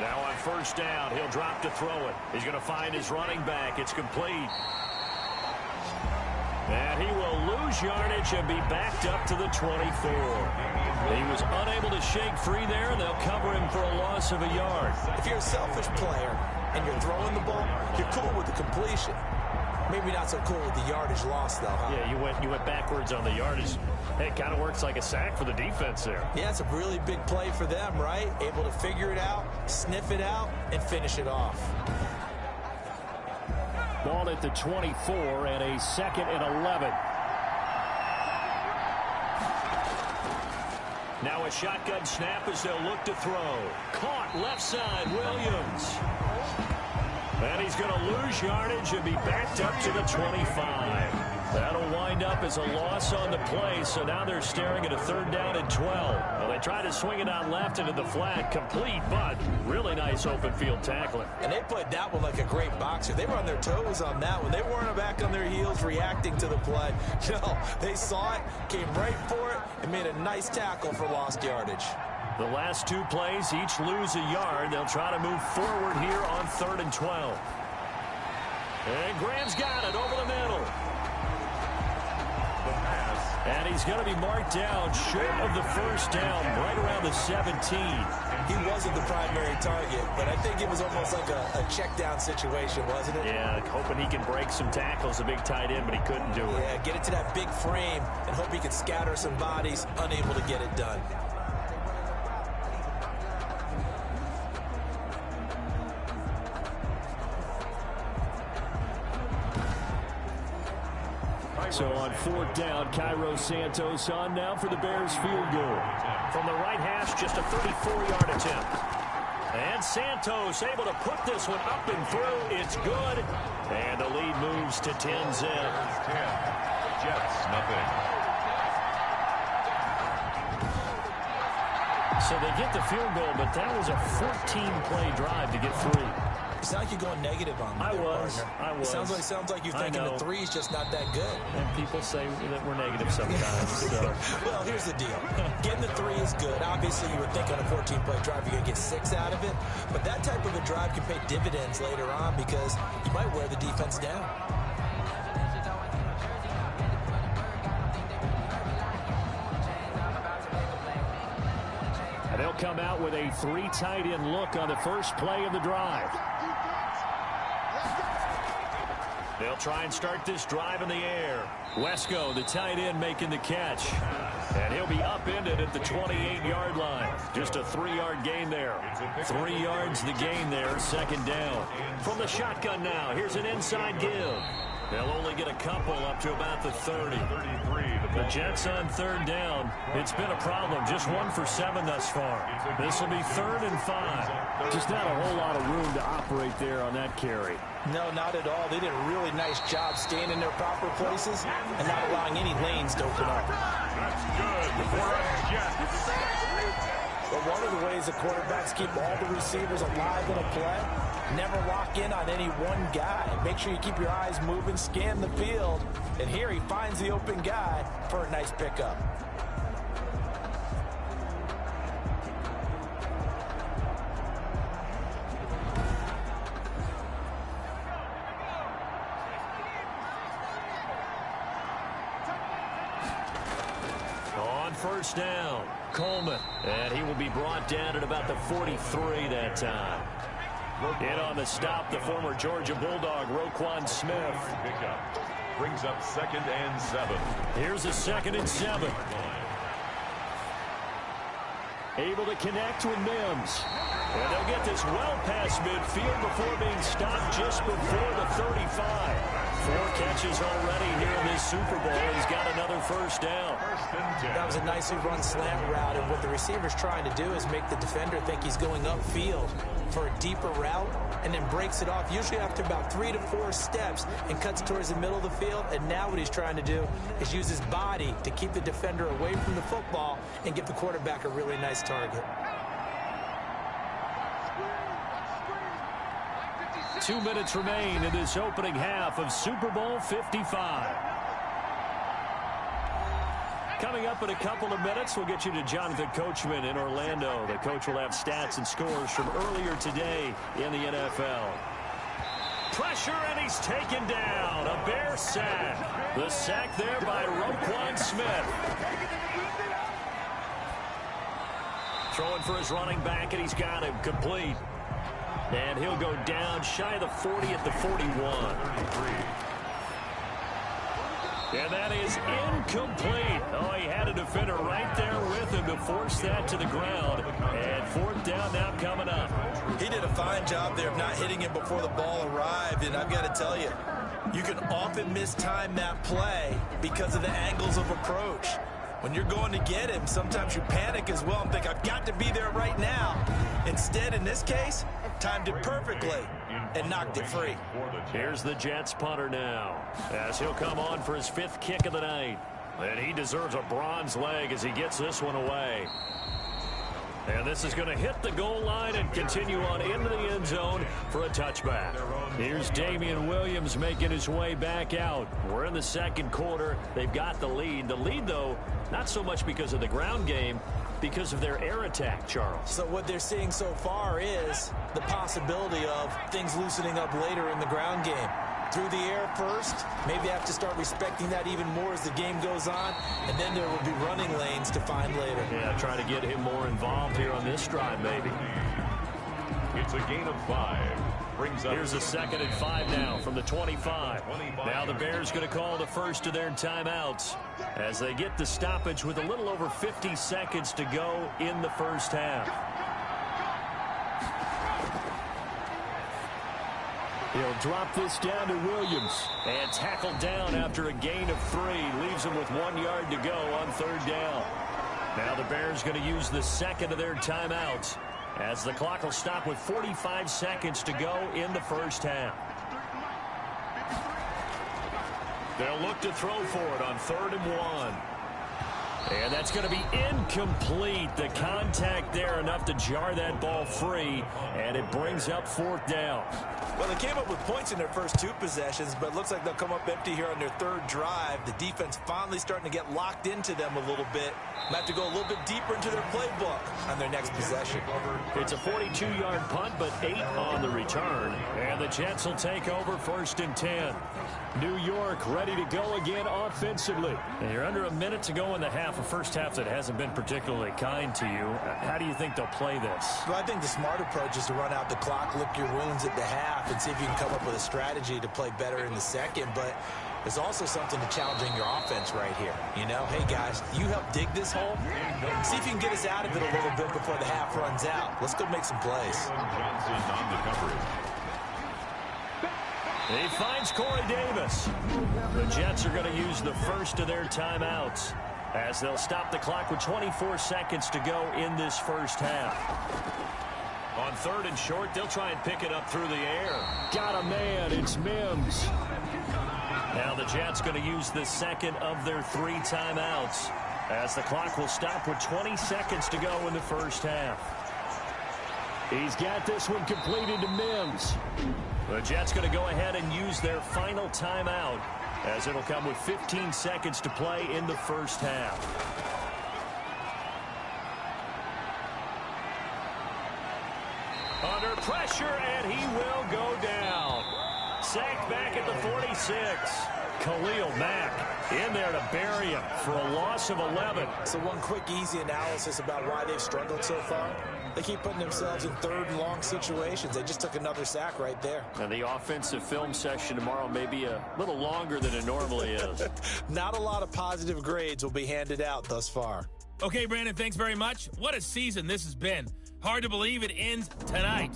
Now on 1st down, he'll drop to throw it. He's going to find his running back. It's complete. And he will lose yardage and be backed up to the 24. He was unable to shake free there, and they'll cover him for a loss of a yard. If you're a selfish player and you're throwing the ball, you're cool with the completion. Maybe not so cool with the yardage loss, though, huh? Yeah, you went backwards on the yardage. Hey, it kind of works like a sack for the defense there. Yeah, it's a really big play for them, right? Able to figure it out, sniff it out, and finish it off. Ball at the 24 and a 2nd and 11. Now a shotgun snap as they'll look to throw. Caught left side, Williams. And he's going to lose yardage and be backed up to the 25. That'll wind up as a loss on the play, so now they're staring at a 3rd down and 12. Well, they try to swing it out left into the flat, complete, but really nice open field tackling. And they played that one like a great boxer. They were on their toes on that one. They weren't back on their heels reacting to the play. No, they saw it, came right for it, and made a nice tackle for lost yardage. The last 2 plays each lose a yard. They'll try to move forward here on 3rd and 12. And Graham's got it over the middle. And he's going to be marked down short of the first down, right around the 17. He wasn't the primary target, but I think it was almost like a check down situation, wasn't it? Yeah, hoping he can break some tackles, a big tight end, but he couldn't do it. Yeah, get it to that big frame and hope he can scatter some bodies, unable to get it done. So on 4th down, Cairo Santos on now for the Bears field goal. From the right hash, just a 34-yard attempt. And Santos able to put this one up and through. It's good. And the lead moves to 10-zip. Jets, nothing. So they get the field goal, but that was a 14-play drive to get 3. You sound like you're going negative on me. I was. Sounds like you're thinking the 3's just not that good. And people say that we're negative sometimes. So. Well, here's the deal. Getting the 3 is good. Obviously, you would think on a 14-play drive you're going to get 6 out of it. But that type of a drive can pay dividends later on because you might wear the defense down. And they'll come out with a 3 tight end look on the first play of the drive. They'll try and start this drive in the air. Wesco, the tight end, making the catch. And he'll be upended at the 28-yard line. Just a 3-yard gain there. 3 yards the gain there, 2nd down. From the shotgun now, here's an inside give. They'll only get a couple up to about the 30. The Jets on third down. It's been a problem. Just 1 for 7 thus far. This will be 3rd and 5. Just not a whole lot of room to operate there on that carry. No, not at all. They did a really nice job staying in their proper places and not allowing any lanes to open up. That's good for a Jet. But one of the ways the quarterbacks keep all the receivers alive in a play, never lock in on any one guy. Make sure you keep your eyes moving, scan the field, and here he finds the open guy for a nice pickup. On first down, Coleman. And he will be brought down at about the 43 that time. In on the stop, the former Georgia Bulldog, Roquan Smith. Brings up 2nd and 7. Here's a 2nd and 7. Able to connect with Mims. And they'll get this well past midfield before being stopped just before the 35. 4 catches already here in this Super Bowl. He's got another first down. That was a nicely run slant route, and what the receiver's trying to do is make the defender think he's going upfield for a deeper route, and then breaks it off, usually after about 3 to 4 steps, and cuts towards the middle of the field. And now what he's trying to do is use his body to keep the defender away from the football and give the quarterback a really nice target. 2 minutes remain in this opening half of Super Bowl 55. Coming up in a couple of minutes, we'll get you to Jonathan Coachman in Orlando. The coach will have stats and scores from earlier today in the NFL. Pressure, and he's taken down. A Bear sack. The sack there by Roquan Smith. Throwing for his running back, and he's got him complete. And he'll go down shy of the 40 at the 41. And that is incomplete. Oh, he had a defender right there with him to force that to the ground. And 4th down now coming up. He did a fine job there of not hitting him before the ball arrived. And I've got to tell you, you can often mistime that play because of the angles of approach. When you're going to get him, sometimes you panic as well and think, I've got to be there right now. Instead, in this case, timed it perfectly and knocked it free. Here's the Jets punter now, as he'll come on for his 5th kick of the night. And he deserves a bronze leg as he gets this one away. And this is going to hit the goal line and continue on into the end zone for a touchback. Here's Damian Williams making his way back out. We're in the 2nd quarter. They've got the lead. The lead, though, not so much because of the ground game, because of their air attack, Charles. So what they're seeing so far is the possibility of things loosening up later in the ground game. Through the air first, maybe have to start respecting that even more as the game goes on, and then there will be running lanes to find later. Yeah, try to get him more involved here on this drive, maybe. It's a gain of 5. Brings up. Here's a 2nd and 5 now from the 25. Now the Bears going to call the first of their timeouts as they get the stoppage with a little over 50 seconds to go in the first half. He'll drop this down to Williams. And tackled down after a gain of 3. Leaves him with 1 yard to go on 3rd down. Now the Bears going to use the 2nd of their timeouts, as the clock will stop with 45 seconds to go in the first half. They'll look to throw for it on 3rd and 1. And that's going to be incomplete. The contact there enough to jar that ball free, and it brings up 4th down. Well, they came up with points in their first 2 possessions, but it looks like they'll come up empty here on their 3rd drive. The defense finally starting to get locked into them a little bit. Might have to go a little bit deeper into their playbook on their next possession. It's a 42-yard punt, but 8 on the return. And the Jets will take over 1st and 10. New York ready to go again offensively. And you're under a minute to go in the half, a first half that hasn't been particularly kind to you. How do you think they'll play this? Well, I think the smart approach is to run out the clock, lick your wounds at the half, and see if you can come up with a strategy to play better in the 2nd. But there's also something to challenging your offense right here. You know, hey, guys, you help dig this hole. See if you can get us out of it a little bit before the half runs out. Let's go make some plays. Johnson on the coverage. He finds Corey Davis. The Jets are going to use the first of their timeouts as they'll stop the clock with 24 seconds to go in this first half. On 3rd and short, they'll try and pick it up through the air. Got a man. It's Mims. Now the Jets going to use the second of their 3 timeouts as the clock will stop with 20 seconds to go in the first half. He's got this one completed to Mims. The Jets going to go ahead and use their final timeout as it'll come with 15 seconds to play in the first half. Under pressure, and he will go down. Sacked back at the 46. Khalil Mack in there to bury him for a loss of 11. So one quick, easy analysis about why they've struggled so far. They keep putting themselves in 3rd and long situations. They just took another sack right there. And the offensive film session tomorrow may be a little longer than it normally is. Not a lot of positive grades will be handed out thus far. Okay, Brandon, thanks very much. What a season this has been. Hard to believe it ends tonight,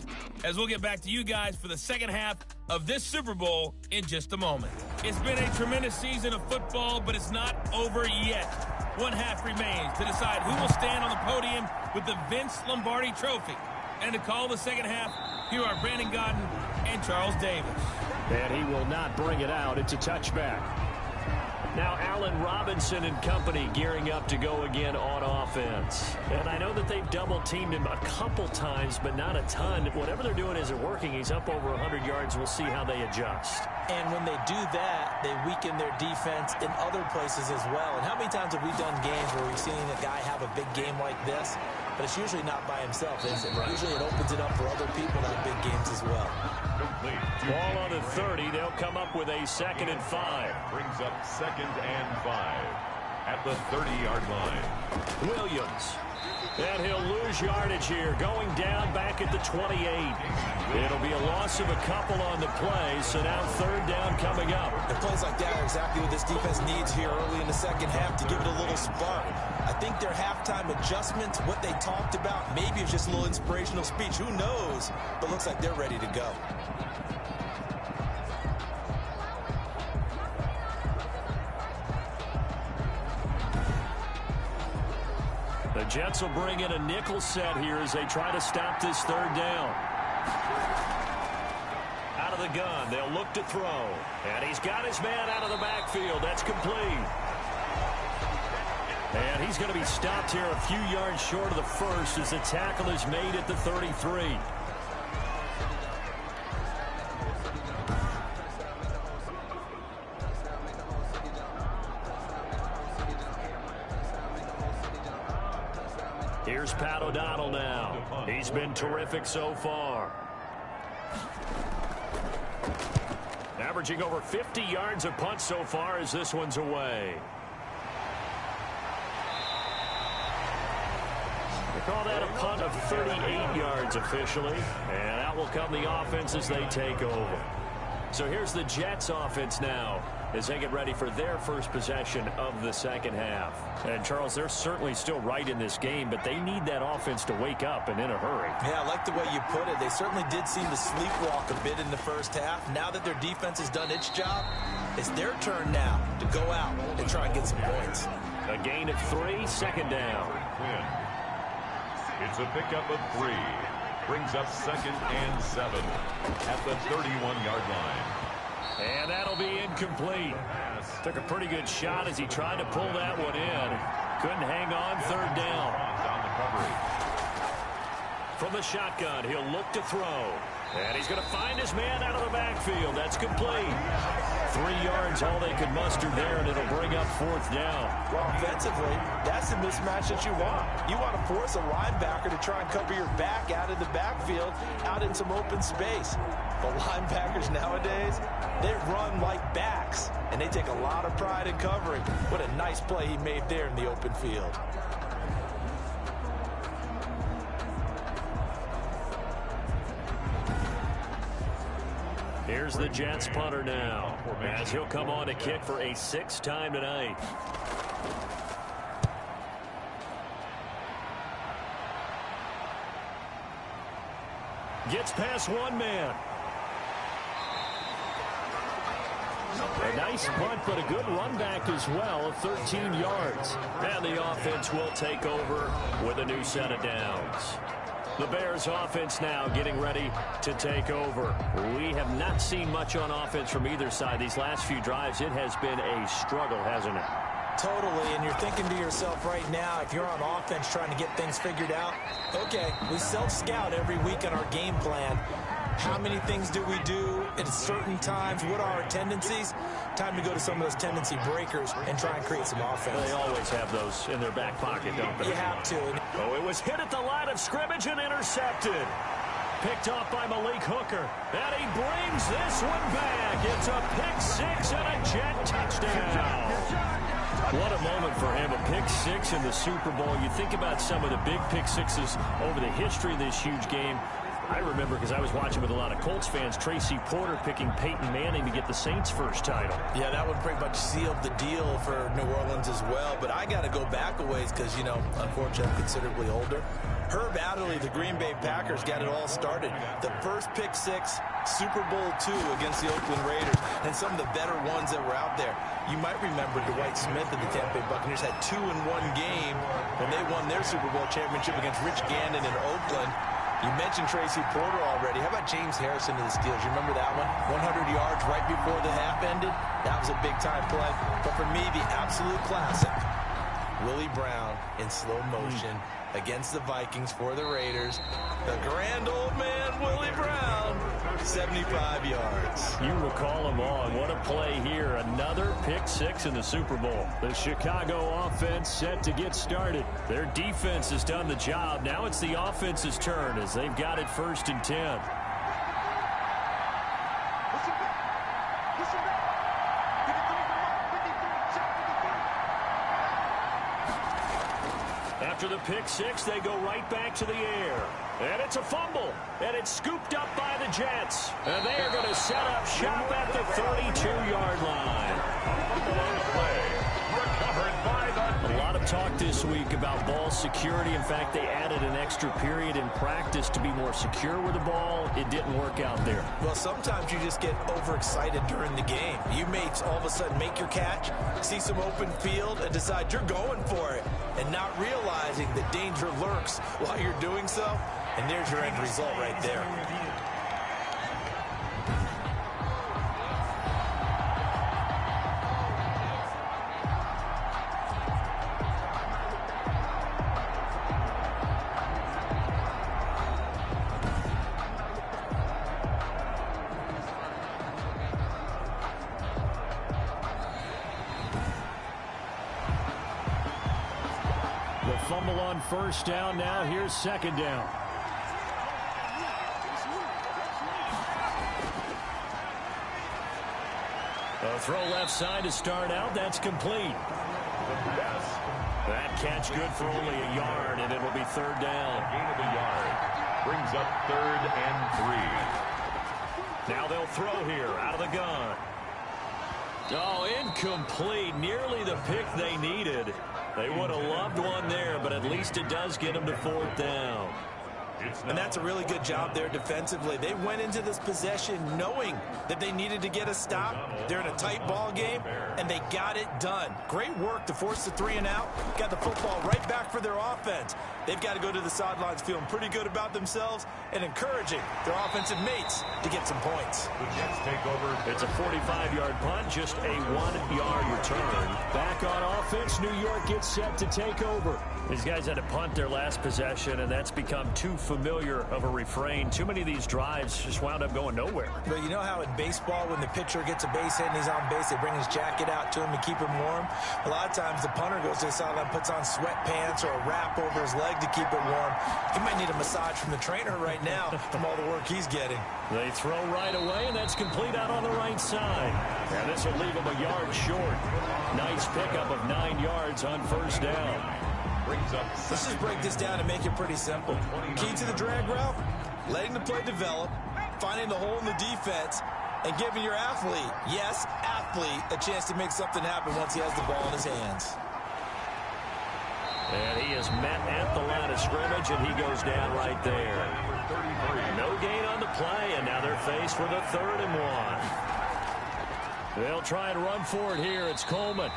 as we'll get back to you guys for the second half of this Super Bowl in just a moment. It's been a tremendous season of football, but it's not over yet. One half remains to decide who will stand on the podium with the Vince Lombardi Trophy. And to call the second half, here are Brandon Godden and Charles Davis. And he will not bring it out. It's a touchback. Now Allen Robinson and company gearing up to go again on offense. And I know that they've double-teamed him a couple times, but not a ton. Whatever they're doing isn't working. He's up over 100 yards. We'll see how they adjust. And when they do that, they weaken their defense in other places as well. And how many times have we done games where we've seen a guy have a big game like this? But it's usually not by himself, is it? Usually it opens it up for other people to have big games as well. Ball on the 30. They'll come up with a 2nd and 5. Brings up 2nd and 5 at the 30-yard line. Williams. And he'll lose yardage here, going down back at the 28. It'll be a loss of a couple on the play, so now 3rd down coming up. And plays like that are exactly what this defense needs here early in the second half to give it a little spark. I think their halftime adjustments, what they talked about, maybe it's just a little inspirational speech. Who knows? But looks like they're ready to go. The Jets will bring in a nickel set here as they try to stop this 3rd down. Out of the gun, they'll look to throw. And he's got his man out of the backfield. That's complete. And he's going to be stopped here a few yards short of the first as the tackle is made at the 33. Here's Pat O'Donnell now. He's been terrific so far. Averaging over 50 yards a punt so far as this one's away. They call that a punt of 38 yards officially. And out will come the offense as they take over. So here's the Jets offense now as they get ready for their first possession of the second half. And, Charles, they're certainly still right in this game, but they need that offense to wake up and in a hurry. Yeah, I like the way you put it. They certainly did seem to sleepwalk a bit in the first half. Now that their defense has done its job, it's their turn now to go out and try and get some points. A gain of 3, 2nd down. It's a pickup of 3. Brings up 2nd and 7 at the 31-yard line. And that'll be incomplete. Took a pretty good shot as he tried to pull that one in. Couldn't hang on, 3rd down. From the shotgun, he'll look to throw. And he's going to find his man out of the backfield. That's complete. 3 yards, all they could muster there, and it'll bring up 4th down. Well, offensively, that's the mismatch that you want. You want to force a linebacker to try and cover your back out of the backfield, out in some open space. But linebackers nowadays, they run like backs, and they take a lot of pride in covering. What a nice play he made there in the open field. Here's the Jets punter now, as he'll come on to kick for a 6th time tonight. Gets past one man. Nice punt, but a good run back as well of 13 yards. And the offense will take over with a new set of downs. The Bears offense now getting ready to take over. We have not seen much on offense from either side. These last few drives, it has been a struggle, hasn't it? Totally, and you're thinking to yourself right now, if you're on offense trying to get things figured out, okay, we self-scout every week on our game plan. How many things do we do at certain times? What are our tendencies? Time to go to some of those tendency breakers and try and create some offense. They always have those in their back pocket, don't they? You have to. Oh, it was hit at the line of scrimmage and intercepted. Picked off by Malik Hooker. And he brings this one back. It's a pick six and a Jet touchdown. What a moment for him, a pick six in the Super Bowl. You think about some of the big pick sixes over the history of this huge game. I remember, because I was watching with a lot of Colts fans, Tracy Porter picking Peyton Manning to get the Saints' first title. Yeah, that one pretty much sealed the deal for New Orleans as well. But I got to go back a ways because, you know, unfortunately, I'm considerably older. Herb Adderley, the Green Bay Packers, got it all started. The first pick six, Super Bowl II against the Oakland Raiders, and some of the better ones that were out there. You might remember Dwight Smith of the Tampa Bay Buccaneers had 2 in one game when they won their Super Bowl championship against Rich Gannon in Oakland. You mentioned Tracy Porter already. How about James Harrison to the Steelers? You remember that one? 100 yards right before the half ended. That was a big-time play. But for me, the absolute classic, Willie Brown in slow motion against the Vikings for the Raiders. The grand old man, Willie Brown, 75 yards. You recall them on. What a play here. Another pick six in the Super Bowl. The Chicago offense set to get started. Their defense has done the job. Now it's the offense's turn as they've got it 1st and 10. After the pick six, they go right back to the air. And it's a fumble. And it's scooped up by the Jets. And they are going to set up shop at the 32-yard line. A lot of talk this week about ball security. In fact, they added an extra period in practice to be more secure with the ball. It didn't work out there. Well, sometimes you just get overexcited during the game. You may all of a sudden make your catch, see some open field, and decide you're going for it, and not realizing that danger lurks while you're doing so. And there's your end result right there. Fumble on 1st down. Now here's 2nd down. A throw left side to start out. That's complete. That catch good for only a yard, and it'll be 3rd down. Gain of a yard. Brings up 3rd and 3. Now they'll throw here out of the gun. Oh, incomplete. Nearly the pick they needed. They would have loved one there, but at least it does get them to 4th down. And that's a really good job there defensively. They went into this possession knowing that they needed to get a stop. They're in a tight ball game, and they got it done. Great work to force the 3 and out. Got the football right back for their offense. They've got to go to the sidelines feeling pretty good about themselves and encouraging their offensive mates to get some points. The Jets take over. It's a 45-yard punt, just a 1-yard return. Back on offense, New York gets set to take over. These guys had to punt their last possession, and that's become too familiar of a refrain. Too many of these drives just wound up going nowhere. But you know how in baseball, when the pitcher gets a base hit and he's on base, they bring his jacket out to him to keep him warm? A lot of times the punter goes to the sideline, puts on sweatpants or a wrap over his leg to keep it warm. He might need a massage from the trainer right now from all the work he's getting. They throw right away, and that's complete out on the right side. And this will leave him a yard short. Nice pickup of 9 yards on 1st down. Let's just break this down and make it pretty simple. Key to the drag route, letting the play develop, finding the hole in the defense, and giving your athlete, yes, athlete, a chance to make something happen once he has the ball in his hands. And he is met at the line of scrimmage, and he goes down right there. No gain on the play, and now they're faced with a 3rd and 1. They'll try and run for it here. It's Coleman.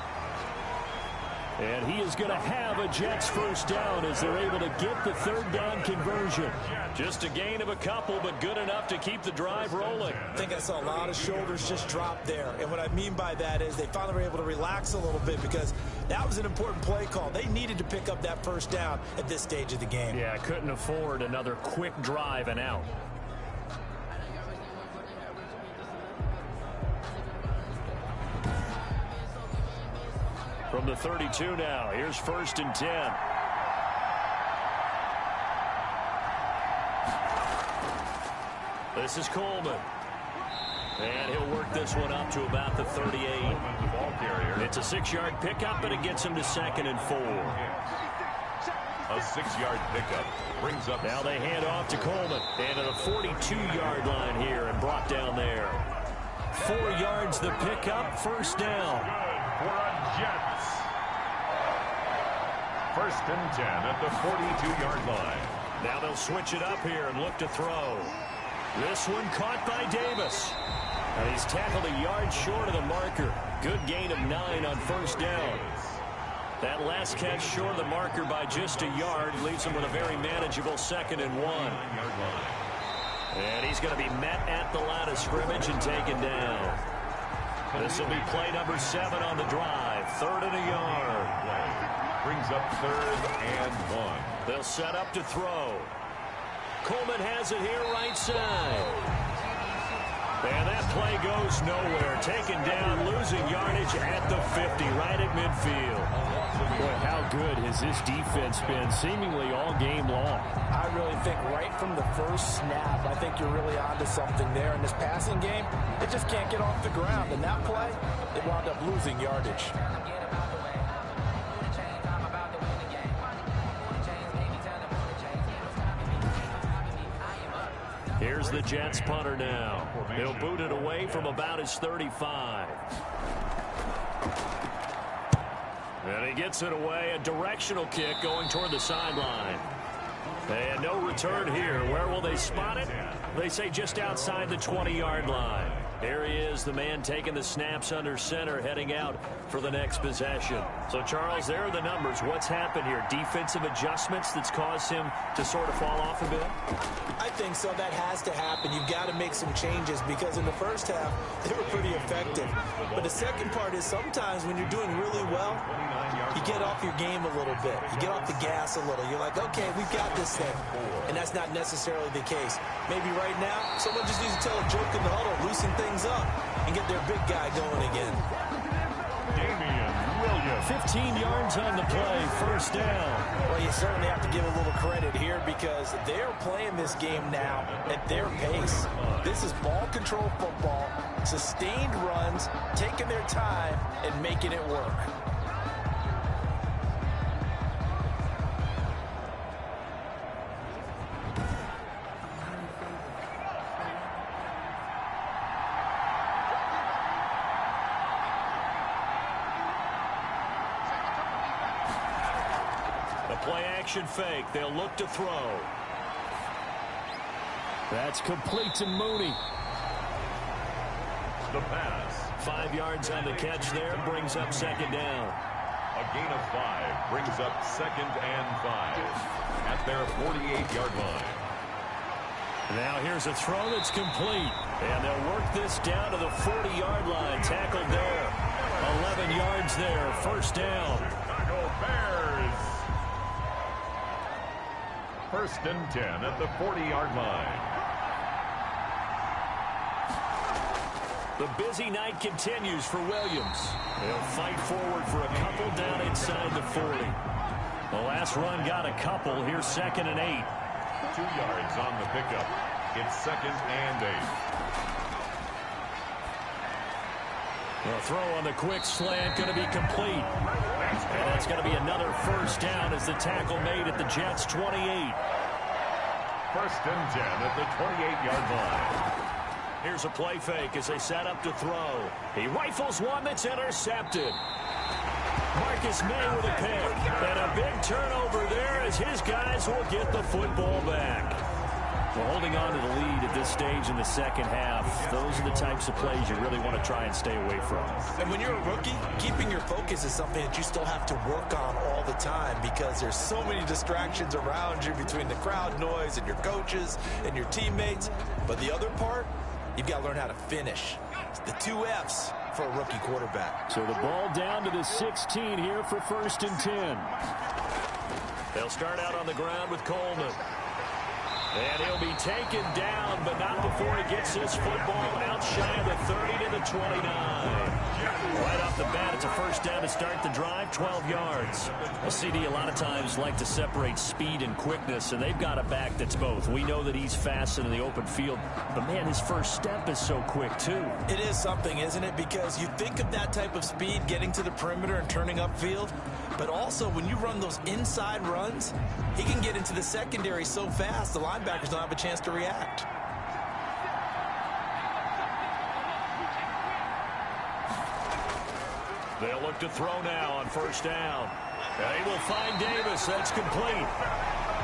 And he is going to have a Jets first down as they're able to get the third down conversion. Just a gain of a couple, but good enough to keep the drive rolling. I think I saw a lot of shoulders just drop there. And what I mean by that is they finally were able to relax a little bit because that was an important play call. They needed to pick up that first down at this stage of the game. Yeah, couldn't afford another quick drive and out. From the 32 now, here's 1st and 10. This is Coleman. And he'll work this one up to about the 38. It's a 6-yard pickup, and it gets him to 2nd and 4. A 6-yard pickup brings up. Now they hand off to Coleman. And at a 42-yard line here and brought down there. 4 yards the pickup, first down. For a Jets. 1st and 10 at the 42-yard line. Now they'll switch it up here and look to throw. This one caught by Davis. And he's tackled a yard short of the marker. Good gain of 9 on first down. That last catch short of the marker by just a yard leaves him with a very manageable 2nd and 1. And he's going to be met at the line of scrimmage and taken down. This will be play number 7 on the drive. 3rd and a yard. Brings up 3rd and 1. They'll set up to throw. Coleman has it here right side. And that play goes nowhere. Taken down, losing yardage at the 50, right at midfield. Boy, how good has this defense been seemingly all game long? I really think right from the first snap, I think you're really onto something there. In this passing game, it just can't get off the ground. And that play, they wound up losing yardage. Here's the Jets punter now. He'll boot it away from about his 35. And he gets it away. A directional kick going toward the sideline. And no return here. Where will they spot it? They say just outside the 20-yard line. There he is, the man taking the snaps under center, heading out for the next possession. So, Charles, there are the numbers. What's happened here? Defensive adjustments that's caused him to sort of fall off a bit? I think so. That has to happen. You've got to make some changes because in the first half, they were pretty effective. But the second part is sometimes when you're doing really well, you get off your game a little bit. You get off the gas a little. You're like, okay, we've got this thing. And that's not necessarily the case. Maybe right now, someone just needs to tell a joke in the huddle, loosen things up, and get their big guy going again. 15 yards on the play, first down. Well, you certainly have to give a little credit here because they're playing this game now at their pace. This is ball control football, sustained runs, taking their time, and making it work. Play-action fake. They'll look to throw. That's complete to Mooney. The pass. 5 yards on the catch there. Brings up second down. A gain of 5 brings up 2nd and 5 at their 48-yard line. Now here's a throw that's complete. And they'll work this down to the 40-yard line. Tackled there. 11 yards there. First down. Chicago Bears. 1st and 10 at the 40-yard line. The busy night continues for Williams. They'll fight forward for a couple down inside the 40. The last run got a couple. Here's 2nd and 8. 2 yards on the pickup. It's 2nd and 8. The throw on the quick slant going to be complete. And that's going to be another first down as the tackle made at the Jets' 28. 1st and 10 at the 28-yard line. Here's a play fake as they set up to throw. He rifles one that's intercepted. Marcus May with a pick. And a big turnover there as his guys will get the football back. Well, holding on to the lead at this stage in the second half, those are the types of plays you really want to try and stay away from. And when you're a rookie, keeping your focus is something that you still have to work on all the time because there's so many distractions around you between the crowd noise and your coaches and your teammates. But the other part, you've got to learn how to finish. It's the 2 F's for a rookie quarterback. So the ball down to the 16 here for 1st and 10. They'll start out on the ground with Coleman. And he'll be taken down, but not before he gets his football out shy of the 30 to the 29. Right off the bat, it's a first down to start the drive, 12 yards. Well, CD a lot of times like to separate speed and quickness, and they've got a back that's both. We know that he's fast in the open field, but, man, his first step is so quick, too. It is something, isn't it? Because you think of that type of speed getting to the perimeter and turning upfield, but also when you run those inside runs, he can get into the secondary so fast the linebackers don't have a chance to react. They'll look to throw now on first down. And he will find Davis. That's complete.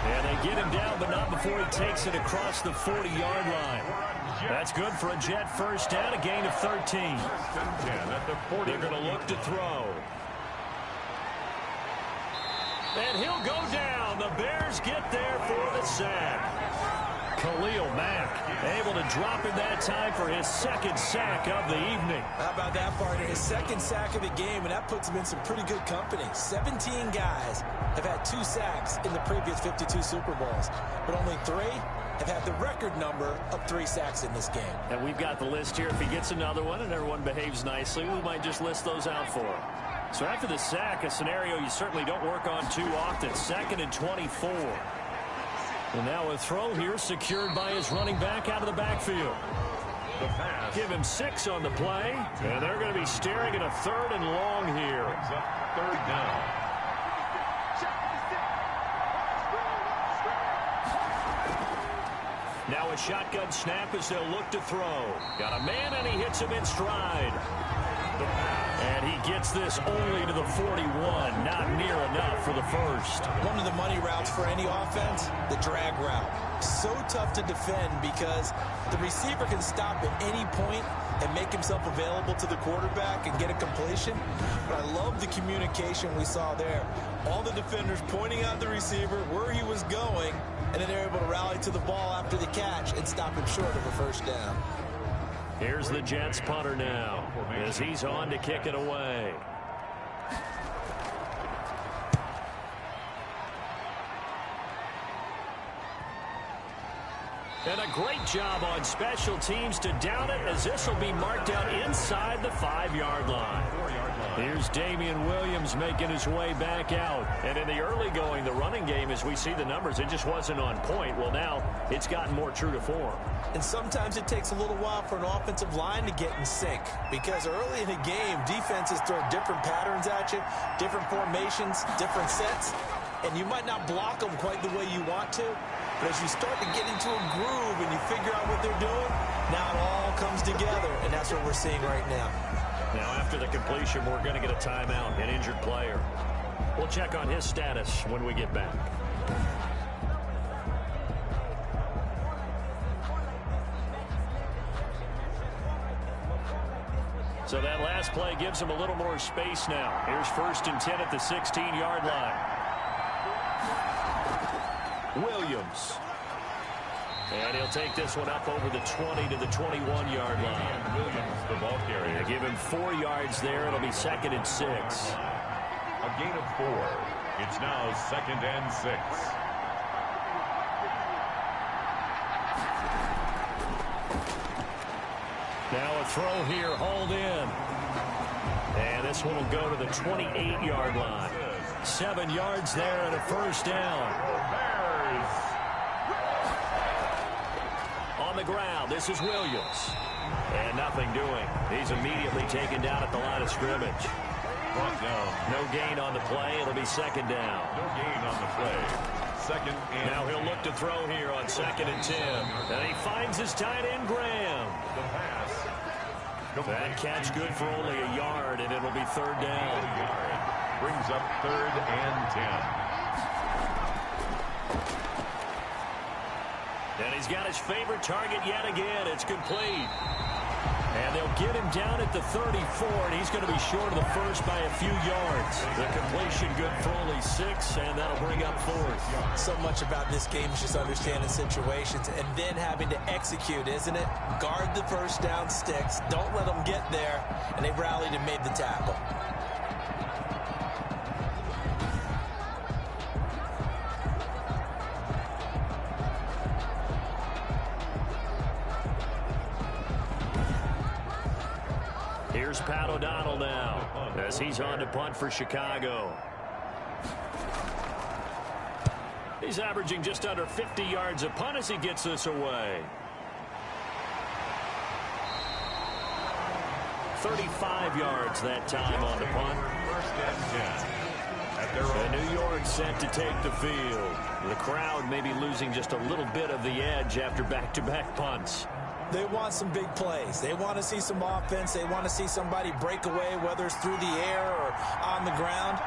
And they get him down, but not before he takes it across the 40-yard line. That's good for a Jet first down, a gain of 13. They're going to look to throw. And he'll go down. The Bears get there for the sack. Khalil Mack able to drop him that time for his 2nd sack of the evening. How about that, partner? His 2nd sack of the game, and that puts him in some pretty good company. 17 guys have had 2 sacks in the previous 52 Super Bowls, but only 3 have had the record number of 3 sacks in this game. And we've got the list here. If he gets another one and everyone behaves nicely, we might just list those out for him. So after the sack, a scenario you certainly don't work on too often. 2nd and 24. And now a throw here secured by his running back out of the backfield. The pass. Give him 6 on the play. And they're going to be staring at a 3rd and long here. 3rd down. Now a shotgun snap as they'll look to throw. Got a man and he hits him in stride. And he gets this only to the 41. Not near enough for the first. One of the money routes for any offense, the drag route. So tough to defend because the receiver can stop at any point and make himself available to the quarterback and get a completion. But I love the communication we saw there. All the defenders pointing out the receiver, where he was going, and then they're able to rally to the ball after the catch and stop him short of a first down. Here's the Jets punter now as he's on to kick it away. And a great job on special teams to down it as this will be marked out inside the 5-yard line. Here's Damian Williams making his way back out. And in the early going, the running game, as we see the numbers, it just wasn't on point. Well, now it's gotten more true to form. And sometimes it takes a little while for an offensive line to get in sync because early in the game, defenses throw different patterns at you, different formations, different sets, and you might not block them quite the way you want to. But as you start to get into a groove and you figure out what they're doing, now it all comes together, and that's what we're seeing right now. Now, after the completion, we're going to get a timeout, an injured player. We'll check on his status when we get back. So that last play gives him a little more space now. Here's 1st and 10 at the 16-yard line. Williams. And he'll take this one up over the 20 to the 21-yard line. Williams, the ball carrier. They give him 4 yards there. It'll be 2nd and 6. A gain of 4. It's now 2nd and 6. Now a throw here, hauled in. And this one will go to the 28-yard line. 7 yards there and a first down. Bears. On the ground, this is Williams. And nothing doing. He's immediately taken down at the line of scrimmage. Brought down. No gain on the play. It'll be 2nd down. No gain on the play. 2nd and Now he'll look to throw here on 2nd and 10. And he finds his tight end, Graham. the pass. That catch good for only a yard, and it'll be 3rd down. Brings up 3rd and 10. And he's got his favorite target yet again. It's complete. And they'll get him down at the 34, and he's going to be short of the first by a few yards. The completion good for only 6, and that'll bring up 4th. So much about this game is just understanding situations and then having to execute, isn't it? Guard the first down sticks. Don't let them get there. And they rallied and made the tackle. Here's Pat O'Donnell now as he's on to punt for Chicago. He's averaging just under 50 yards a punt as he gets this away. 35 yards that time on the punt. And New York set to take the field. The crowd may be losing just a little bit of the edge after back-to-back punts. They want some big plays. They want to see some offense. They want to see somebody break away, whether it's through the air or on the ground.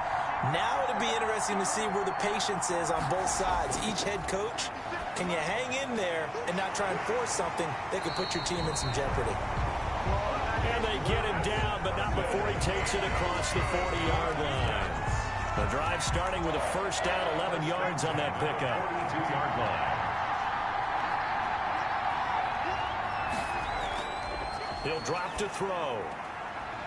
Now it'll be interesting to see where the patience is on both sides. Each head coach, can you hang in there and not try and force something that could put your team in some jeopardy? And they get him down, but not before he takes it across the 40-yard line. The drive starting with a first down, 11 yards on that pickup. 42-yard line. He'll drop to throw.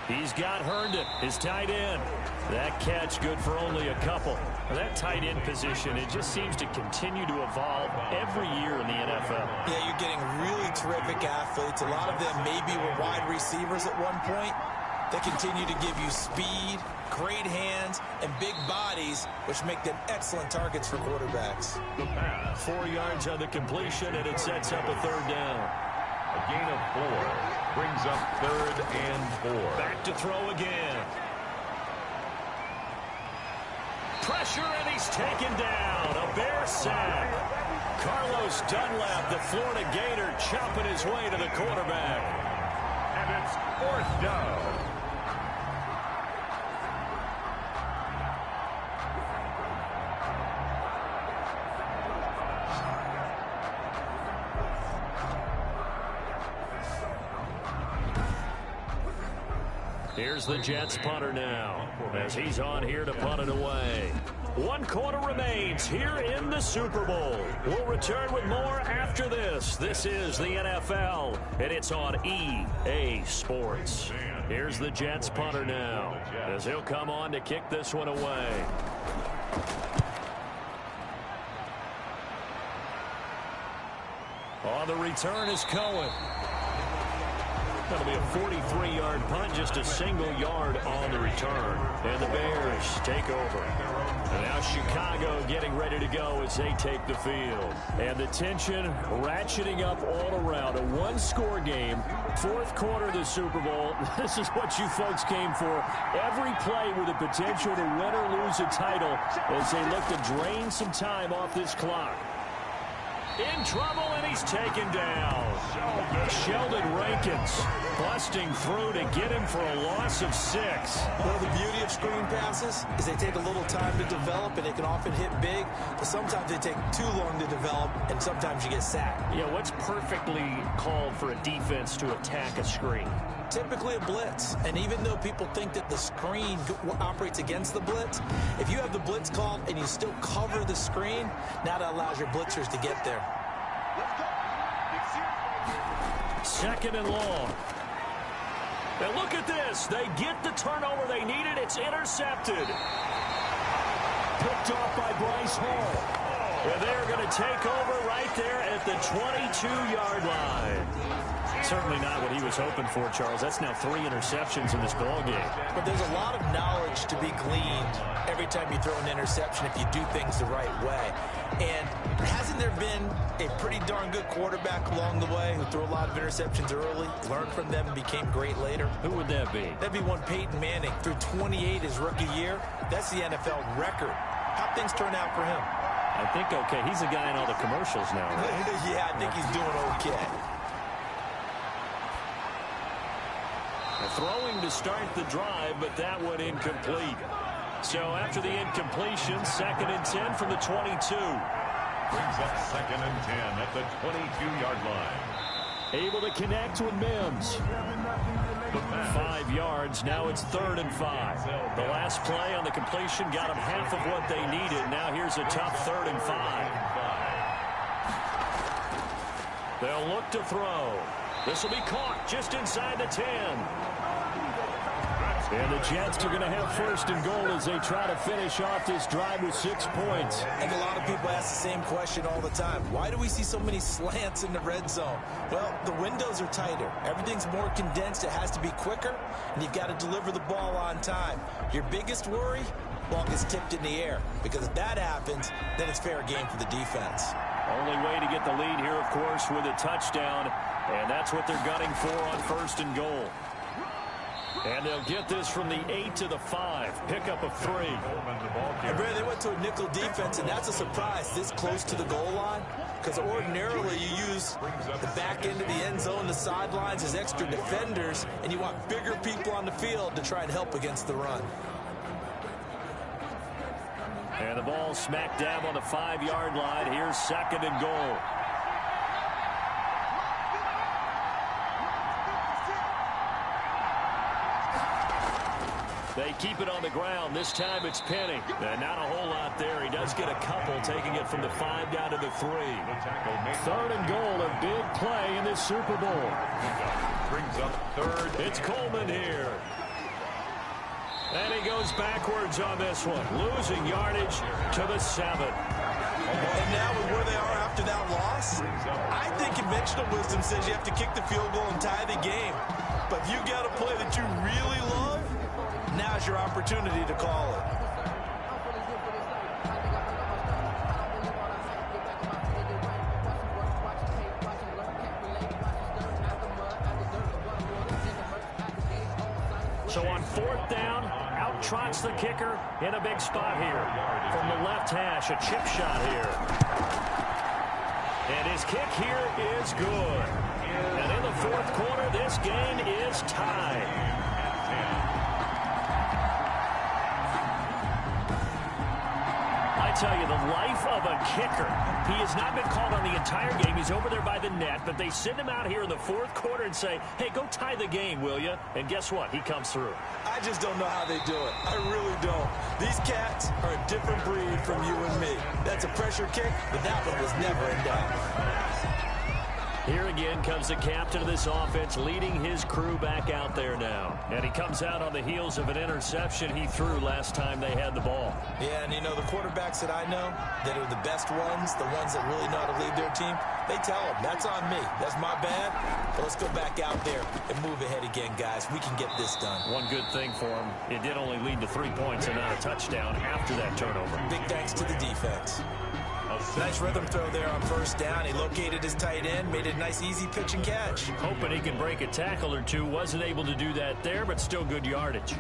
He's got Herndon, his tight end. That catch good for only a couple. That tight end position, it just seems to continue to evolve every year in the NFL. Yeah, you're getting really terrific athletes. A lot of them maybe were wide receivers at one point. They continue to give you speed, great hands, and big bodies, which make them excellent targets for quarterbacks. 4 yards on the completion, and it sets up a third down. A gain of 4 brings up 3rd and 4. Back to throw again. Pressure, and he's taken down. A Bear sack. Carlos Dunlap, the Florida Gator, chopping his way to the quarterback. And it's 4th down. Here's the Jets punter now as he's on here to punt it away. 1 quarter remains here in the Super Bowl. We'll return with more after this. This is the NFL, and it's on EA Sports. Here's the Jets punter now as he'll come on to kick this one away. On the return is Cohen. That'll be a 43-yard punt, just a single yard on the return. And the Bears take over. And now Chicago getting ready to go as they take the field. And the tension ratcheting up all around. A one-score game, 4th quarter of the Super Bowl. This is what you folks came for. Every play with the potential to win or lose a title as they look to drain some time off this clock. In trouble, and he's taken down. Sheldon Rankins busting through to get him for a loss of 6. Well, the beauty of screen passes is they take a little time to develop, and they can often hit big, but sometimes they take too long to develop, and sometimes you get sacked. Yeah, what's perfectly called for a defense to attack a screen? Typically a blitz, and even though people think that the screen operates against the blitz, if you have the blitz called and you still cover the screen, now that allows your blitzers to get there. 2nd and long. And look at this. They get the turnover they needed. It's intercepted. Picked off by Bryce Hall. And they're going to take over right there at the 22-yard line. Certainly not what he was hoping for, Charles. That's now 3 interceptions in this ballgame. But there's a lot of knowledge to be gleaned every time you throw an interception if you do things the right way. And hasn't there been a pretty darn good quarterback along the way who threw a lot of interceptions early, learned from them, and became great later? Who would that be? That'd be one Peyton Manning. Threw 28 his rookie year. That's the NFL record. How'd things turn out for him? I think okay. He's the guy in all the commercials now, right? Yeah, I think he's doing okay. Throwing to start the drive, but that one incomplete. So after the incompletion, 2nd and 10 from the 22. Brings up 2nd and 10 at the 22-yard line. Able to connect with Mims. 5 yards. Now it's 3rd and 5. The last play on the completion got them half of what they needed. Now here's a tough 3rd and 5. They'll look to throw. This will be caught just inside the 10. And the Jets are going to have 1st and goal as they try to finish off this drive with 6 points. And a lot of people ask the same question all the time. Why do we see so many slants in the red zone? Well, the windows are tighter. Everything's more condensed. It has to be quicker, and you've got to deliver the ball on time. Your biggest worry? Ball gets tipped in the air, because if that happens, then it's fair game for the defense. Only way to get the lead here, of course, with a touchdown, and that's what they're gunning for on 1st and goal. And they'll get this from the 8 to the 5. Pickup of 3. And Brad, they went to a nickel defense, and that's a surprise this close to the goal line, because ordinarily you use the back end of the end zone, the sidelines as extra defenders, and you want bigger people on the field to try and help against the run. And the ball smack dab on the 5-yard line. Here's 2nd and goal. They keep it on the ground. This time it's Penny. And not a whole lot there. He does get a couple, taking it from the 5 down to the 3. 3rd and goal, a big play in this Super Bowl. Brings up 3rd. It's Coleman here. And he goes backwards on this one, losing yardage to the 7. And now with where they are after that loss, I think conventional wisdom says you have to kick the field goal and tie the game. But if you got a play that you really love, now's your opportunity to call it. So on 4th down, out trots the kicker in a big spot here. From the left hash, a chip shot here. And his kick here is good. And in the 4th quarter, this game is tied. I tell you, the life of a kicker. He has not been called on the entire game. He's over there by the net, but they send him out here in the 4th quarter and say, hey, go tie the game, will you? And guess what? He comes through. I just don't know how they do it. I really don't. These cats are a different breed from you and me. That's a pressure kick, but that one was never in doubt. Here again comes the captain of this offense, leading his crew back out there now. And he comes out on the heels of an interception he threw last time they had the ball. Yeah, and you know, the quarterbacks that I know that are the best ones, the ones that really know how to lead their team, they tell them, that's on me. That's my bad. But let's go back out there and move ahead again, guys. We can get this done. One good thing for him, it did only lead to 3 points and not a touchdown after that turnover. Big thanks to the defense. Nice rhythm throw there on 1st down. He located his tight end, made it a nice, easy pitch and catch. Hoping he can break a tackle or two. Wasn't able to do that there, but still good yardage.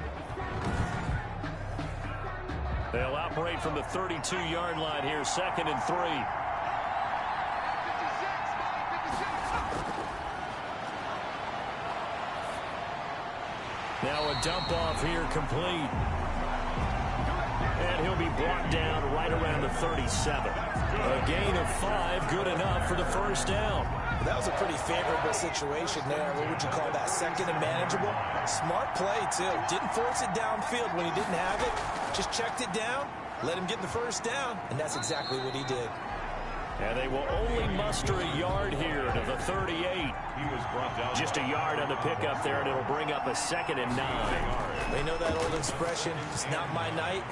They'll operate from the 32-yard line here, 2nd and 3. Now a dump off here complete. And he'll be brought down right around the 37. A gain of 5, good enough for the 1st down. That was a pretty favorable situation there. What would you call that? 2nd and manageable? Smart play, too. Didn't force it downfield when he didn't have it. Just checked it down, let him get the 1st down, and that's exactly what he did. And they will only muster a yard here to the 38. Just a yard on the pickup there, and it'll bring up a 2nd and 9. They know that old expression, it's not my night.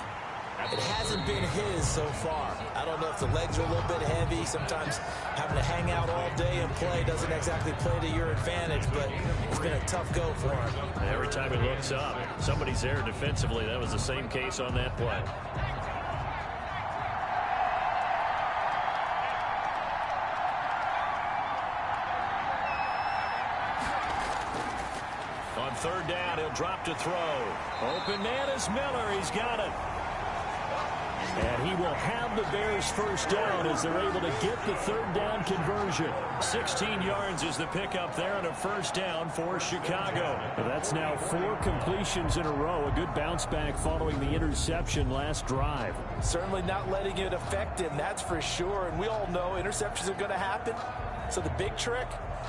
It hasn't been his so far. I don't know if the legs are a little bit heavy. Sometimes having to hang out all day and play doesn't exactly play to your advantage, but it's been a tough go for him. Every time he looks up, somebody's there defensively. That was the same case on that play. On 3rd down, he'll drop to throw. Open man is Miller. He's got it. And he will have the Bears first down as they're able to get the third down conversion. 16 yards is the pickup there on a first down for Chicago. That's now 4 completions in a row. A good bounce back following the interception last drive. Certainly not letting it affect him, that's for sure. And we all know interceptions are going to happen. So the big trick,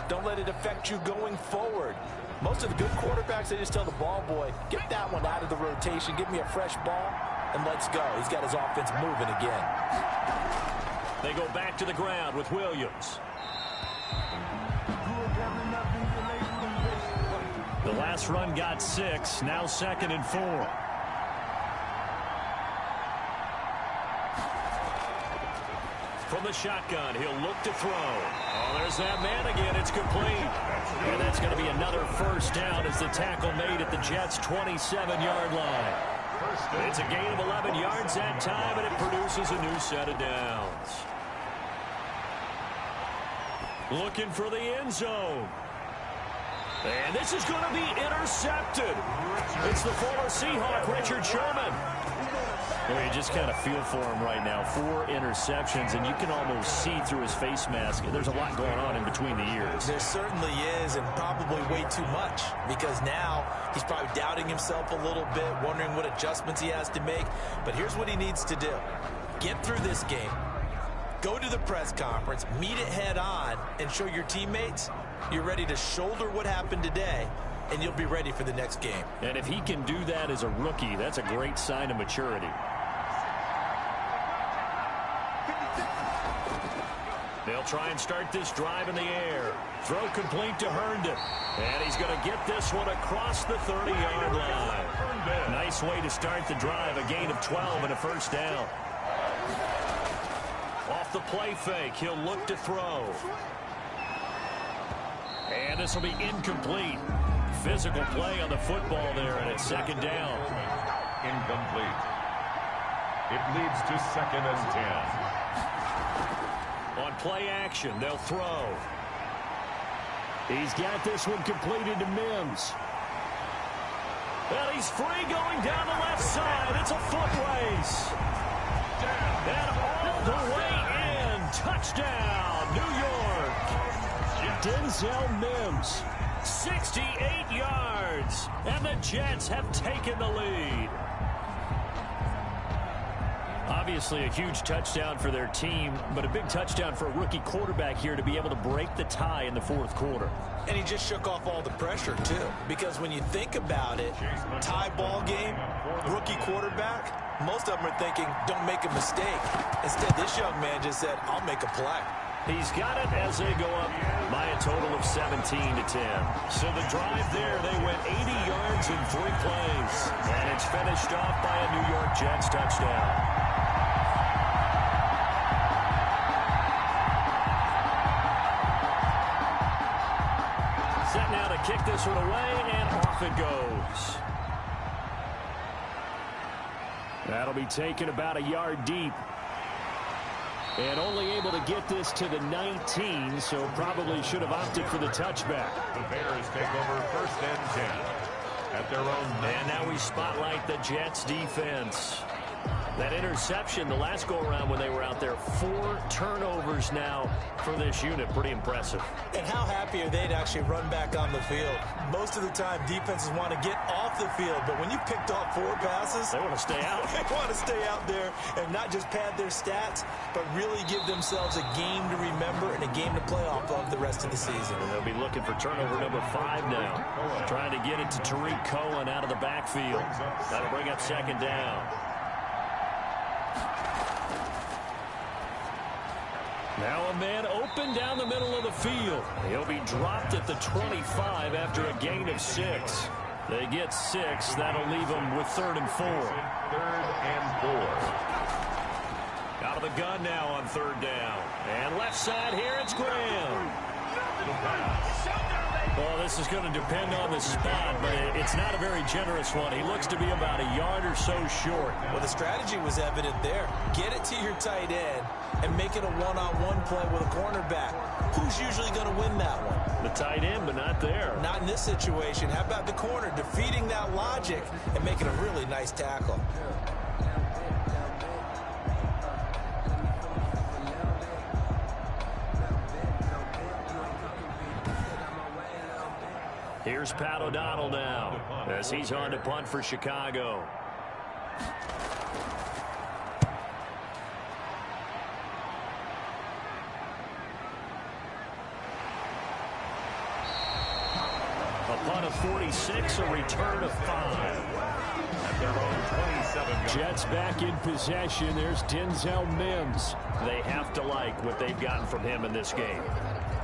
don't let it affect you going forward. Most of the good quarterbacks, they just tell the ball boy, get that one out of the rotation, give me a fresh ball, and let's go. He's got his offense moving again. They go back to the ground with Williams. The last run got 6, now 2nd and 4. From the shotgun, he'll look to throw. Oh, there's that man again. It's complete. And that's going to be another first down as the tackle made at the Jets' 27-yard line. It's a gain of 11 yards that time, and it produces a new set of downs. Looking for the end zone. And this is going to be intercepted. It's the former Seahawk, Richard Sherman. Well, you just kind of feel for him right now. 4 interceptions, and you can almost see through his face mask. There's a lot going on in between the ears. There certainly is, and probably way too much, because now he's probably doubting himself a little bit, wondering what adjustments he has to make. But here's what he needs to do. Get through this game, go to the press conference, meet it head on, and show your teammates you're ready to shoulder what happened today, and you'll be ready for the next game. And if he can do that as a rookie, that's a great sign of maturity. They'll try and start this drive in the air. Throw complete to Herndon. And he's going to get this one across the 30-yard line. Nice way to start the drive. A gain of 12 and a first down. Off the play fake, he'll look to throw. And this will be incomplete. Physical play on the football there, and it's 2nd down. Incomplete. It leads to 2nd and 10. On play action, they'll throw. He's got this one completed to Mims. And he's free going down the left side. It's a foot race. And all the way in. Touchdown, New York. Denzel Mims, 68 yards. And the Jets have taken the lead. Obviously a huge touchdown for their team, but a big touchdown for a rookie quarterback here to be able to break the tie in the 4th quarter. And he just shook off all the pressure, too. Because when you think about it, tie ball game, rookie quarterback, most of them are thinking, don't make a mistake. Instead, this young man just said, I'll make a play. He's got it as they go up by a total of 17-10. So the drive there, they went 80 yards in 3 plays. And it's finished off by a New York Jets touchdown. Set now to kick this one away, and off it goes. That'll be taken about a yard deep. And only able to get this to the 19, so probably should have opted for the touchback. The Bears take over 1st and 10 at their own. And now we spotlight the Jets defense. That interception the last go-around when they were out there, 4 turnovers now for this unit. Pretty impressive. And how happy are they to actually run back on the field? Most of the time, defenses want to get off the field, but when you picked off 4 passes, they want to stay out. They want to stay out there and not just pad their stats, but really give themselves a game to remember and a game to play off of the rest of the season. And they'll be looking for turnover number 5 now. Trying to get it to Tariq Cohen out of the backfield. That'll bring up 2nd down. Now a man open down the middle of the field. He'll be dropped at the 25 after a gain of 6. They get 6. That'll leave them with 3rd and 4. 3rd and 4. Out of the gun now on 3rd down. And left side here, it's Graham. Well, this is going to depend on the spot, but it's not a very generous one. He looks to be about a yard or so short. Well, the strategy was evident there. Get it to your tight end and make it a one-on-one play with a cornerback. Who's usually going to win that one? The tight end, but not there. Not in this situation. How about the corner defeating that logic and making a really nice tackle? Here's Pat O'Donnell now as he's on to punt for Chicago. A punt of 46, a return of 5. Jets back in possession. There's Denzel Mims. They have to like what they've gotten from him in this game.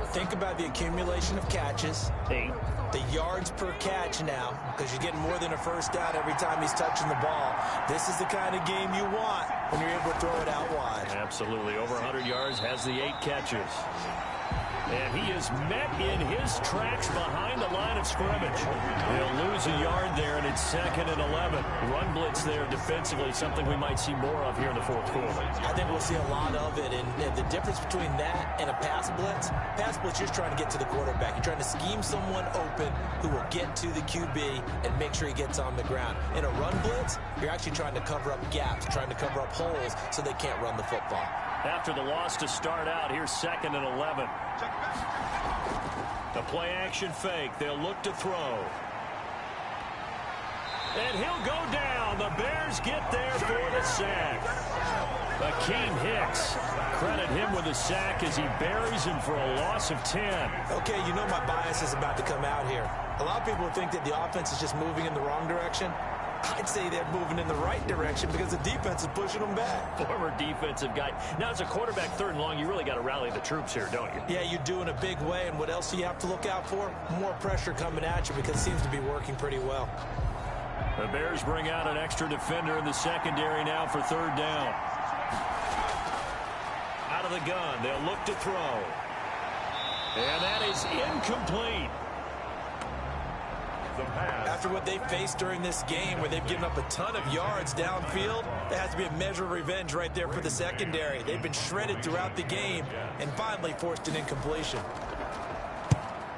Think about the accumulation of catches. 8. The yards per catch now, because you're getting more than a first down every time he's touching the ball. This is the kind of game you want when you're able to throw it out wide. Absolutely. Over 100 yards, has the 8 catches. And he is met in his tracks behind the line of scrimmage. They'll lose a yard there, and it's 2nd and 11. Run blitz there defensively, something we might see more of here in the fourth quarter. I think we'll see a lot of it, and the difference between that and a pass blitz, you're trying to get to the quarterback. You're trying to scheme someone open who will get to the QB and make sure he gets on the ground. In a run blitz, you're actually trying to cover up gaps, trying to cover up holes so they can't run the football. After the loss to start out, here's 2nd and 11. The play action fake. They'll look to throw. And he'll go down. The Bears get there for the sack. Akeem Hicks. Credit him with a sack as he buries him for a loss of 10. Okay, you know my bias is about to come out here. A lot of people think that the offense is just moving in the wrong direction. I'd say they're moving in the right direction because the defense is pushing them back. Former defensive guy. Now, as a quarterback 3rd and long, you really got to rally the troops here, don't you? Yeah, you do in a big way. And what else do you have to look out for? More pressure coming at you because it seems to be working pretty well. The Bears bring out an extra defender in the secondary now for 3rd down. Out of the gun. They'll look to throw. And that is incomplete. After what they faced during this game where they've given up a ton of yards downfield, there has to be a measure of revenge right there for the secondary. They've been shredded throughout the game and finally forced an incompletion.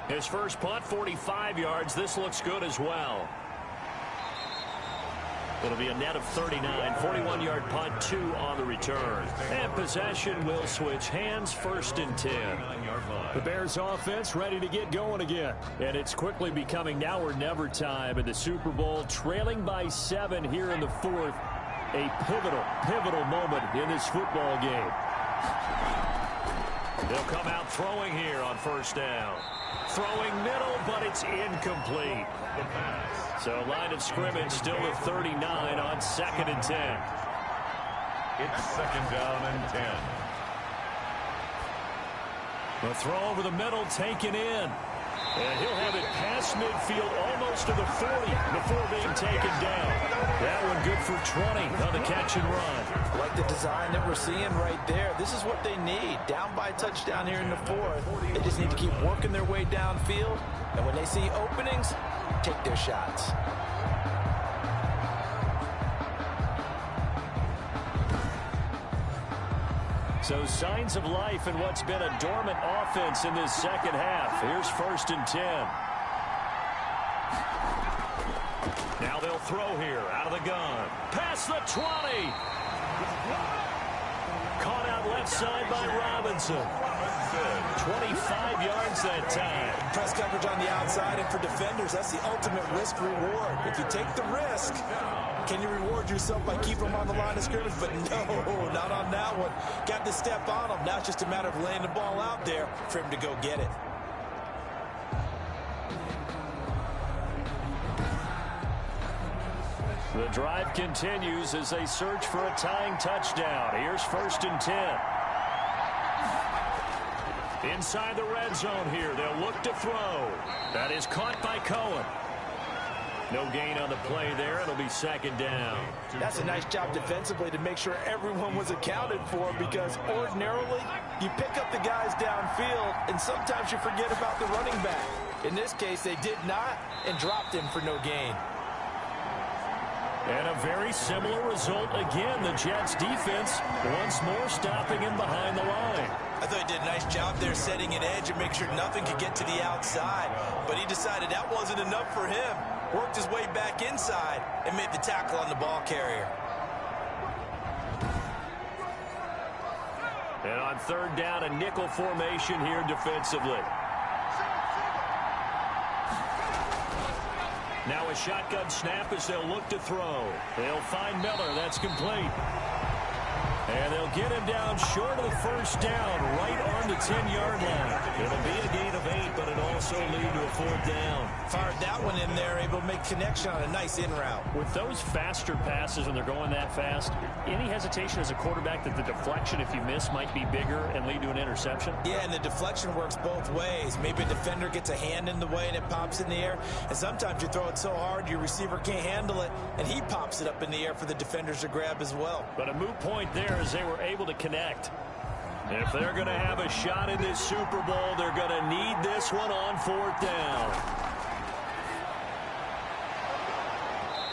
His first punt, 45 yards. This looks good as well. It'll be a net of 39, 41-yard punt, 2 on the return. And possession will switch hands, 1st and 10. The Bears offense ready to get going again. And it's quickly becoming now or never time in the Super Bowl, trailing by 7 here in the 4th. A pivotal moment in this football game. They'll come out throwing here on 1st down. Throwing middle, but it's incomplete. So line of scrimmage still at 39 on 2nd and 10. It's 2nd down and 10. The throw over the middle taken in. And he'll have it past midfield almost to the 40 before being taken down. That one good for 20 on the catch and run. Like the design that we're seeing right there, this is what they need. Down by a touchdown here in the 4th. They just need to keep working their way downfield. And when they see openings, take their shots. So signs of life in what's been a dormant offense in this 2nd half. Here's 1st and 10. Now they'll throw here out of the gun. Past the 20. Caught out left side by Robinson. 25 yards that time. Press coverage on the outside, and for defenders, that's the ultimate risk reward. If you take the risk, can you reward yourself by keeping them on the line of scrimmage? But no, not on that one. Got to step on them. Now it's just a matter of laying the ball out there for him to go get it. The drive continues as they search for a tying touchdown. Here's 1st and 10. Inside the red zone here. They'll look to throw. That is caught by Cohen. No gain on the play there. It'll be 2nd down. That's a nice job defensively to make sure everyone was accounted for, because ordinarily you pick up the guys downfield and sometimes you forget about the running back. In this case, they did not and dropped him for no gain. And a very similar result again. The Jets defense once more stopping him behind the line. I thought he did a nice job there setting an edge and make sure nothing could get to the outside. But he decided that wasn't enough for him. Worked his way back inside and made the tackle on the ball carrier. And on 3rd down, a nickel formation here defensively. Now a shotgun snap as they'll look to throw. They'll find Miller. That's complete. And they'll get him down short of the first down, right on the 10-yard line. It'll be a gain of 8, but it'll also lead to a 4th down. Fired that one in there, able to make connection on a nice in route. With those faster passes when they're going that fast, any hesitation as a quarterback that the deflection, if you miss, might be bigger and lead to an interception? Yeah, and the deflection works both ways. Maybe a defender gets a hand in the way and it pops in the air. And sometimes you throw it so hard your receiver can't handle it, and he pops it up in the air for the defenders to grab as well. But a moot point there as they were able to connect. If they're going to have a shot in this Super Bowl, they're going to need this one on 4th down.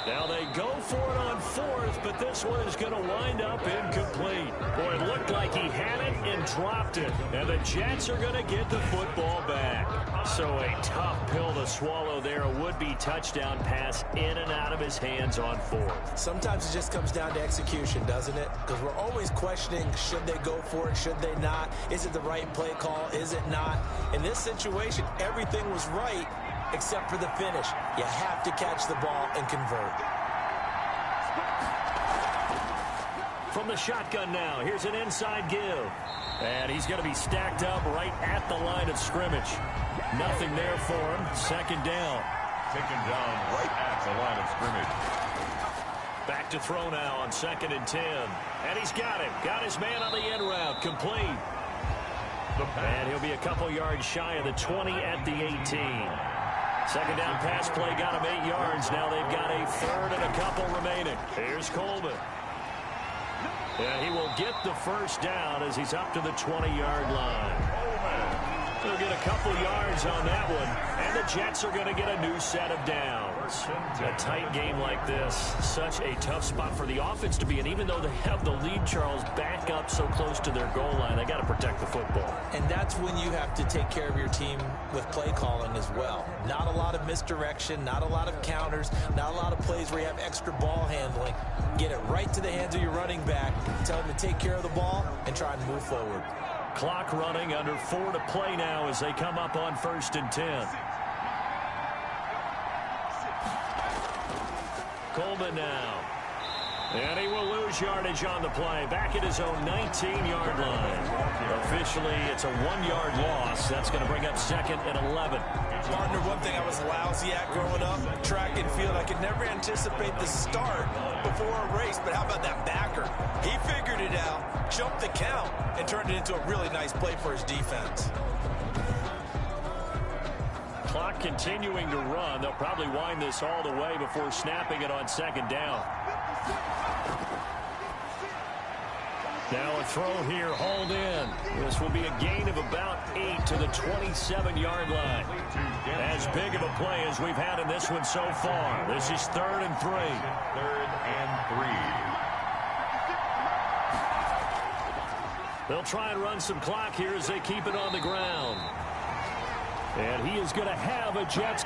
Now they go for it on 4th, but this one is going to wind up incomplete. Boy, it looked like he had it and dropped it. And the Jets are going to get the football back. So a tough pill to swallow there. A would-be touchdown pass in and out of his hands on 4th. Sometimes it just comes down to execution, doesn't it? Because we're always questioning, should they go for it, should they not? Is it the right play call, is it not? In this situation, everything was right, except for the finish. You have to catch the ball and convert. From the shotgun now, here's an inside give. And he's going to be stacked up right at the line of scrimmage. Nothing there for him. 2nd down. Taken down right at the line of scrimmage. Back to throw now on 2nd and 10. And he's got him. Got his man on the in route. Complete. And he'll be a couple yards shy of the 20 at the 18. 2nd down pass play got him 8 yards. Now they've got a 3rd and a couple remaining. Here's Coleman. And he will get the 1st down as he's up to the 20-yard line. He'll get a couple yards on that one, and the Jets are going to get a new set of downs. A tight game like this, such a tough spot for the offense to be in. Even though they have the lead, Charles, back up so close to their goal line, they got to protect the football. And that's when you have to take care of your team with play calling as well. Not a lot of misdirection, not a lot of counters, not a lot of plays where you have extra ball handling. Get it right to the hands of your running back, tell him to take care of the ball, and try and move forward. Clock running, under 4 to play now as they come up on 1st and 10. Coleman now. And he will lose yardage on the play. Back at his own 19-yard line. Officially, it's a 1-yard loss. That's going to bring up 2nd and 11. Partner, one thing I was lousy at growing up, track and field, I could never anticipate the start before a race, but how about that backer? He figured it out, jumped the count, and turned it into a really nice play for his defense. Clock continuing to run. They'll probably wind this all the way before snapping it on 2nd down. Now a throw here, hauled in. This will be a gain of about 8 to the 27-yard line. As big of a play as we've had in this one so far. This is 3rd and 3. 3rd and 3. They'll try and run some clock here as they keep it on the ground. And he is going to have a Jets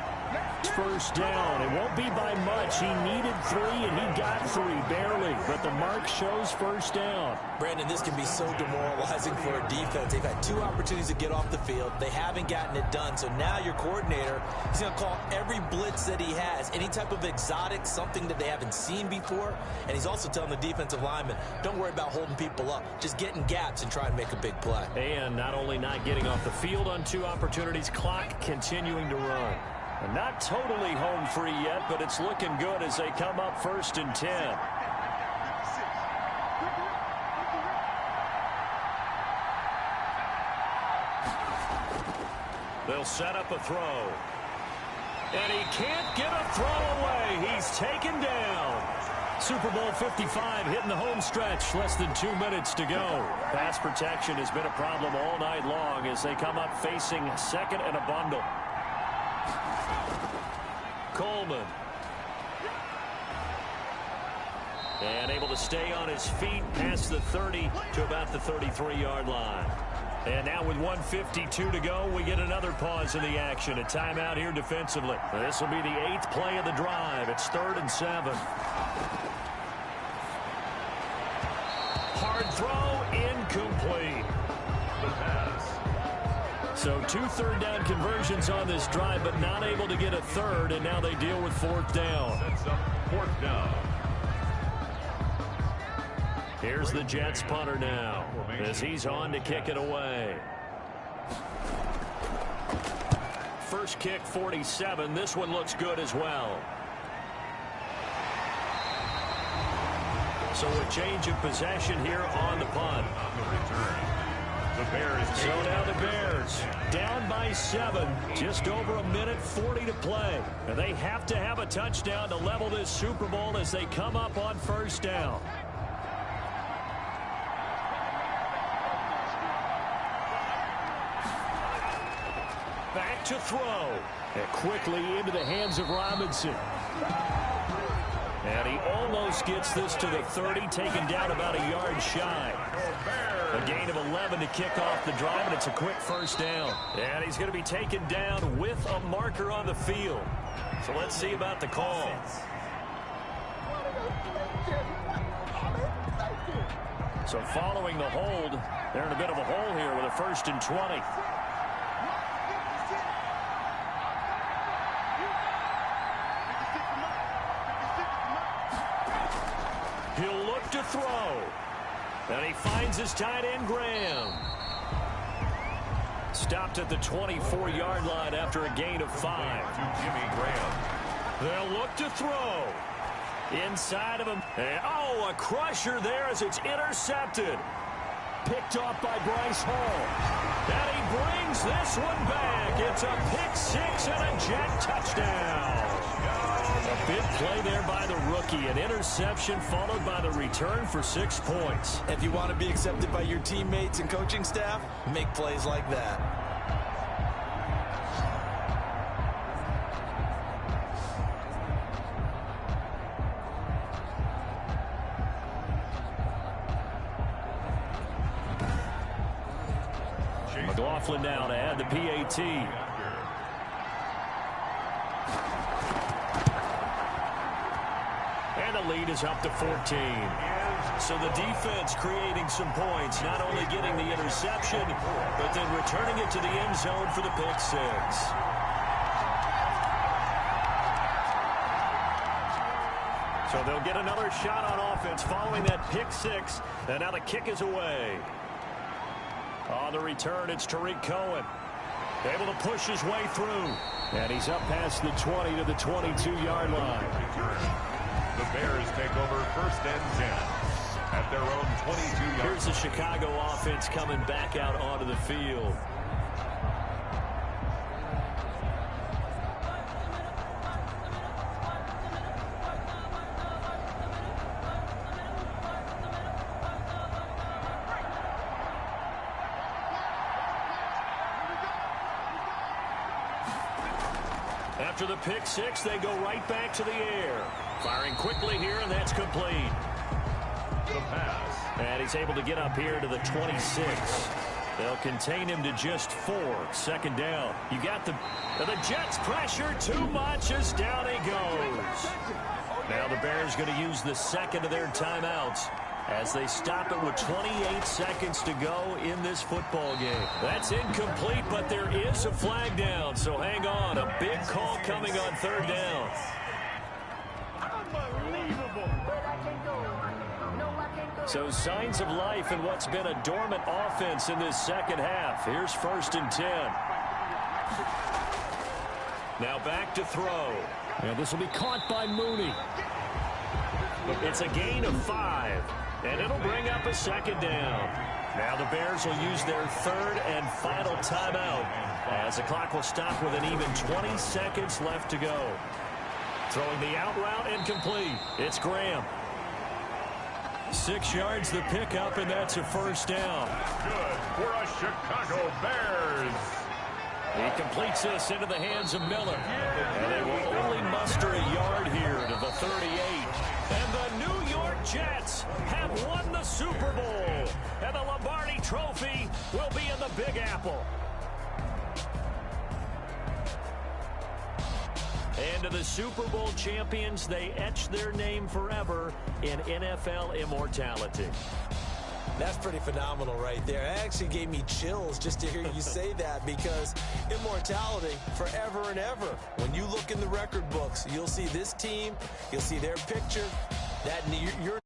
1st down. It won't be by much. He needed 3, and he got 3, barely. But the mark shows 1st down. Brandon, this can be so demoralizing for a defense. They've had 2 opportunities to get off the field. They haven't gotten it done. So now your coordinator, he's going to call every blitz that he has, any type of exotic, something that they haven't seen before. And he's also telling the defensive lineman, don't worry about holding people up. Just get in gaps and try and make a big play. And not only not getting off the field on 2 opportunities, clock continuing to run. And not totally home free yet, but it's looking good as they come up 1st and 10. They'll set up a throw. And he can't get a throw away. He's taken down. Super Bowl 55 hitting the home stretch. Less than 2 minutes to go. Pass protection has been a problem all night long as they come up facing 2nd and a bundle. Coleman. And able to stay on his feet past the 30 to about the 33-yard line. And now with 1:52 to go, we get another pause in the action. A timeout here defensively. This will be the 8th play of the drive. It's 3rd and 7. Hard throw, incomplete. The pass. So 2 third-down conversions on this drive, but not able to get a third, and now they deal with 4th down. Sets up 4th down. Here's the Jets punter now, as he's on to kick it away. First kick, 47. This one looks good as well. So a change of possession here on the punt. On the return, the Bears. So now the Bears down by 7. Just over a minute 40 to play. And they have to have a touchdown to level this Super Bowl as they come up on 1st down. Back to throw. And quickly into the hands of Robinson. And he almost gets this to the 30, taken down about a yard shy. A gain of 11 to kick off the drive, and it's a quick 1st down. And he's going to be taken down with a marker on the field. So let's see about the call. So following the hold, they're in a bit of a hole here with a 1st and 20. He'll look to throw. And he finds his tight end, Graham. Stopped at the 24-yard line after a gain of 5. To Jimmy Graham. They'll look to throw. Inside of him. And, oh, a crusher there as it's intercepted. Picked off by Bryce Hall. And he brings this one back. It's a pick 6 and a Jet touchdown. A big play there by the rookie. An interception followed by the return for 6 points. If you want to be accepted by your teammates and coaching staff, make plays like that. McLaughlin now to add the PAT. And the lead is up to 14. So the defense creating some points, not only getting the interception, but then returning it to the end zone for the pick 6. So they'll get another shot on offense following that pick 6. And now the kick is away. On the return, it's Tariq Cohen. Able to push his way through. And he's up past the 20 to the 22-yard line. The Bears take over 1st and 10 at their own 22-yard. Here's the Chicago offense coming back out onto the field. After the pick 6, they go right back to the air. Firing quickly here, and that's complete. The pass. And he's able to get up here to the 26. They'll contain him to just 4. 2nd down. You got the Jets pressure too much as down he goes. Now the Bears going to use the 2nd of their timeouts as they stop it with 28 seconds to go in this football game. That's incomplete, but there is a flag down, so hang on. A big call coming on 3rd down. So signs of life in what's been a dormant offense in this 2nd half. Here's 1st and 10. Now back to throw. And this will be caught by Mooney. It's a gain of 5. And it'll bring up a 2nd down. Now the Bears will use their 3rd and final timeout as the clock will stop with an even 20 seconds left to go. Throwing the out route incomplete. It's Graham. 6 yards the pickup, and that's a 1st down. Good for a Chicago Bears. He completes this into the hands of Miller. And they will only muster a yard here to the 38. And the New York Jets have won the Super Bowl. And the Lombardi Trophy will be in the Big Apple. And to the Super Bowl champions, they etch their name forever in NFL immortality. That's pretty phenomenal right there. It actually gave me chills just to hear you say that, because immortality forever and ever. When you look in the record books, you'll see this team, you'll see their picture, that you're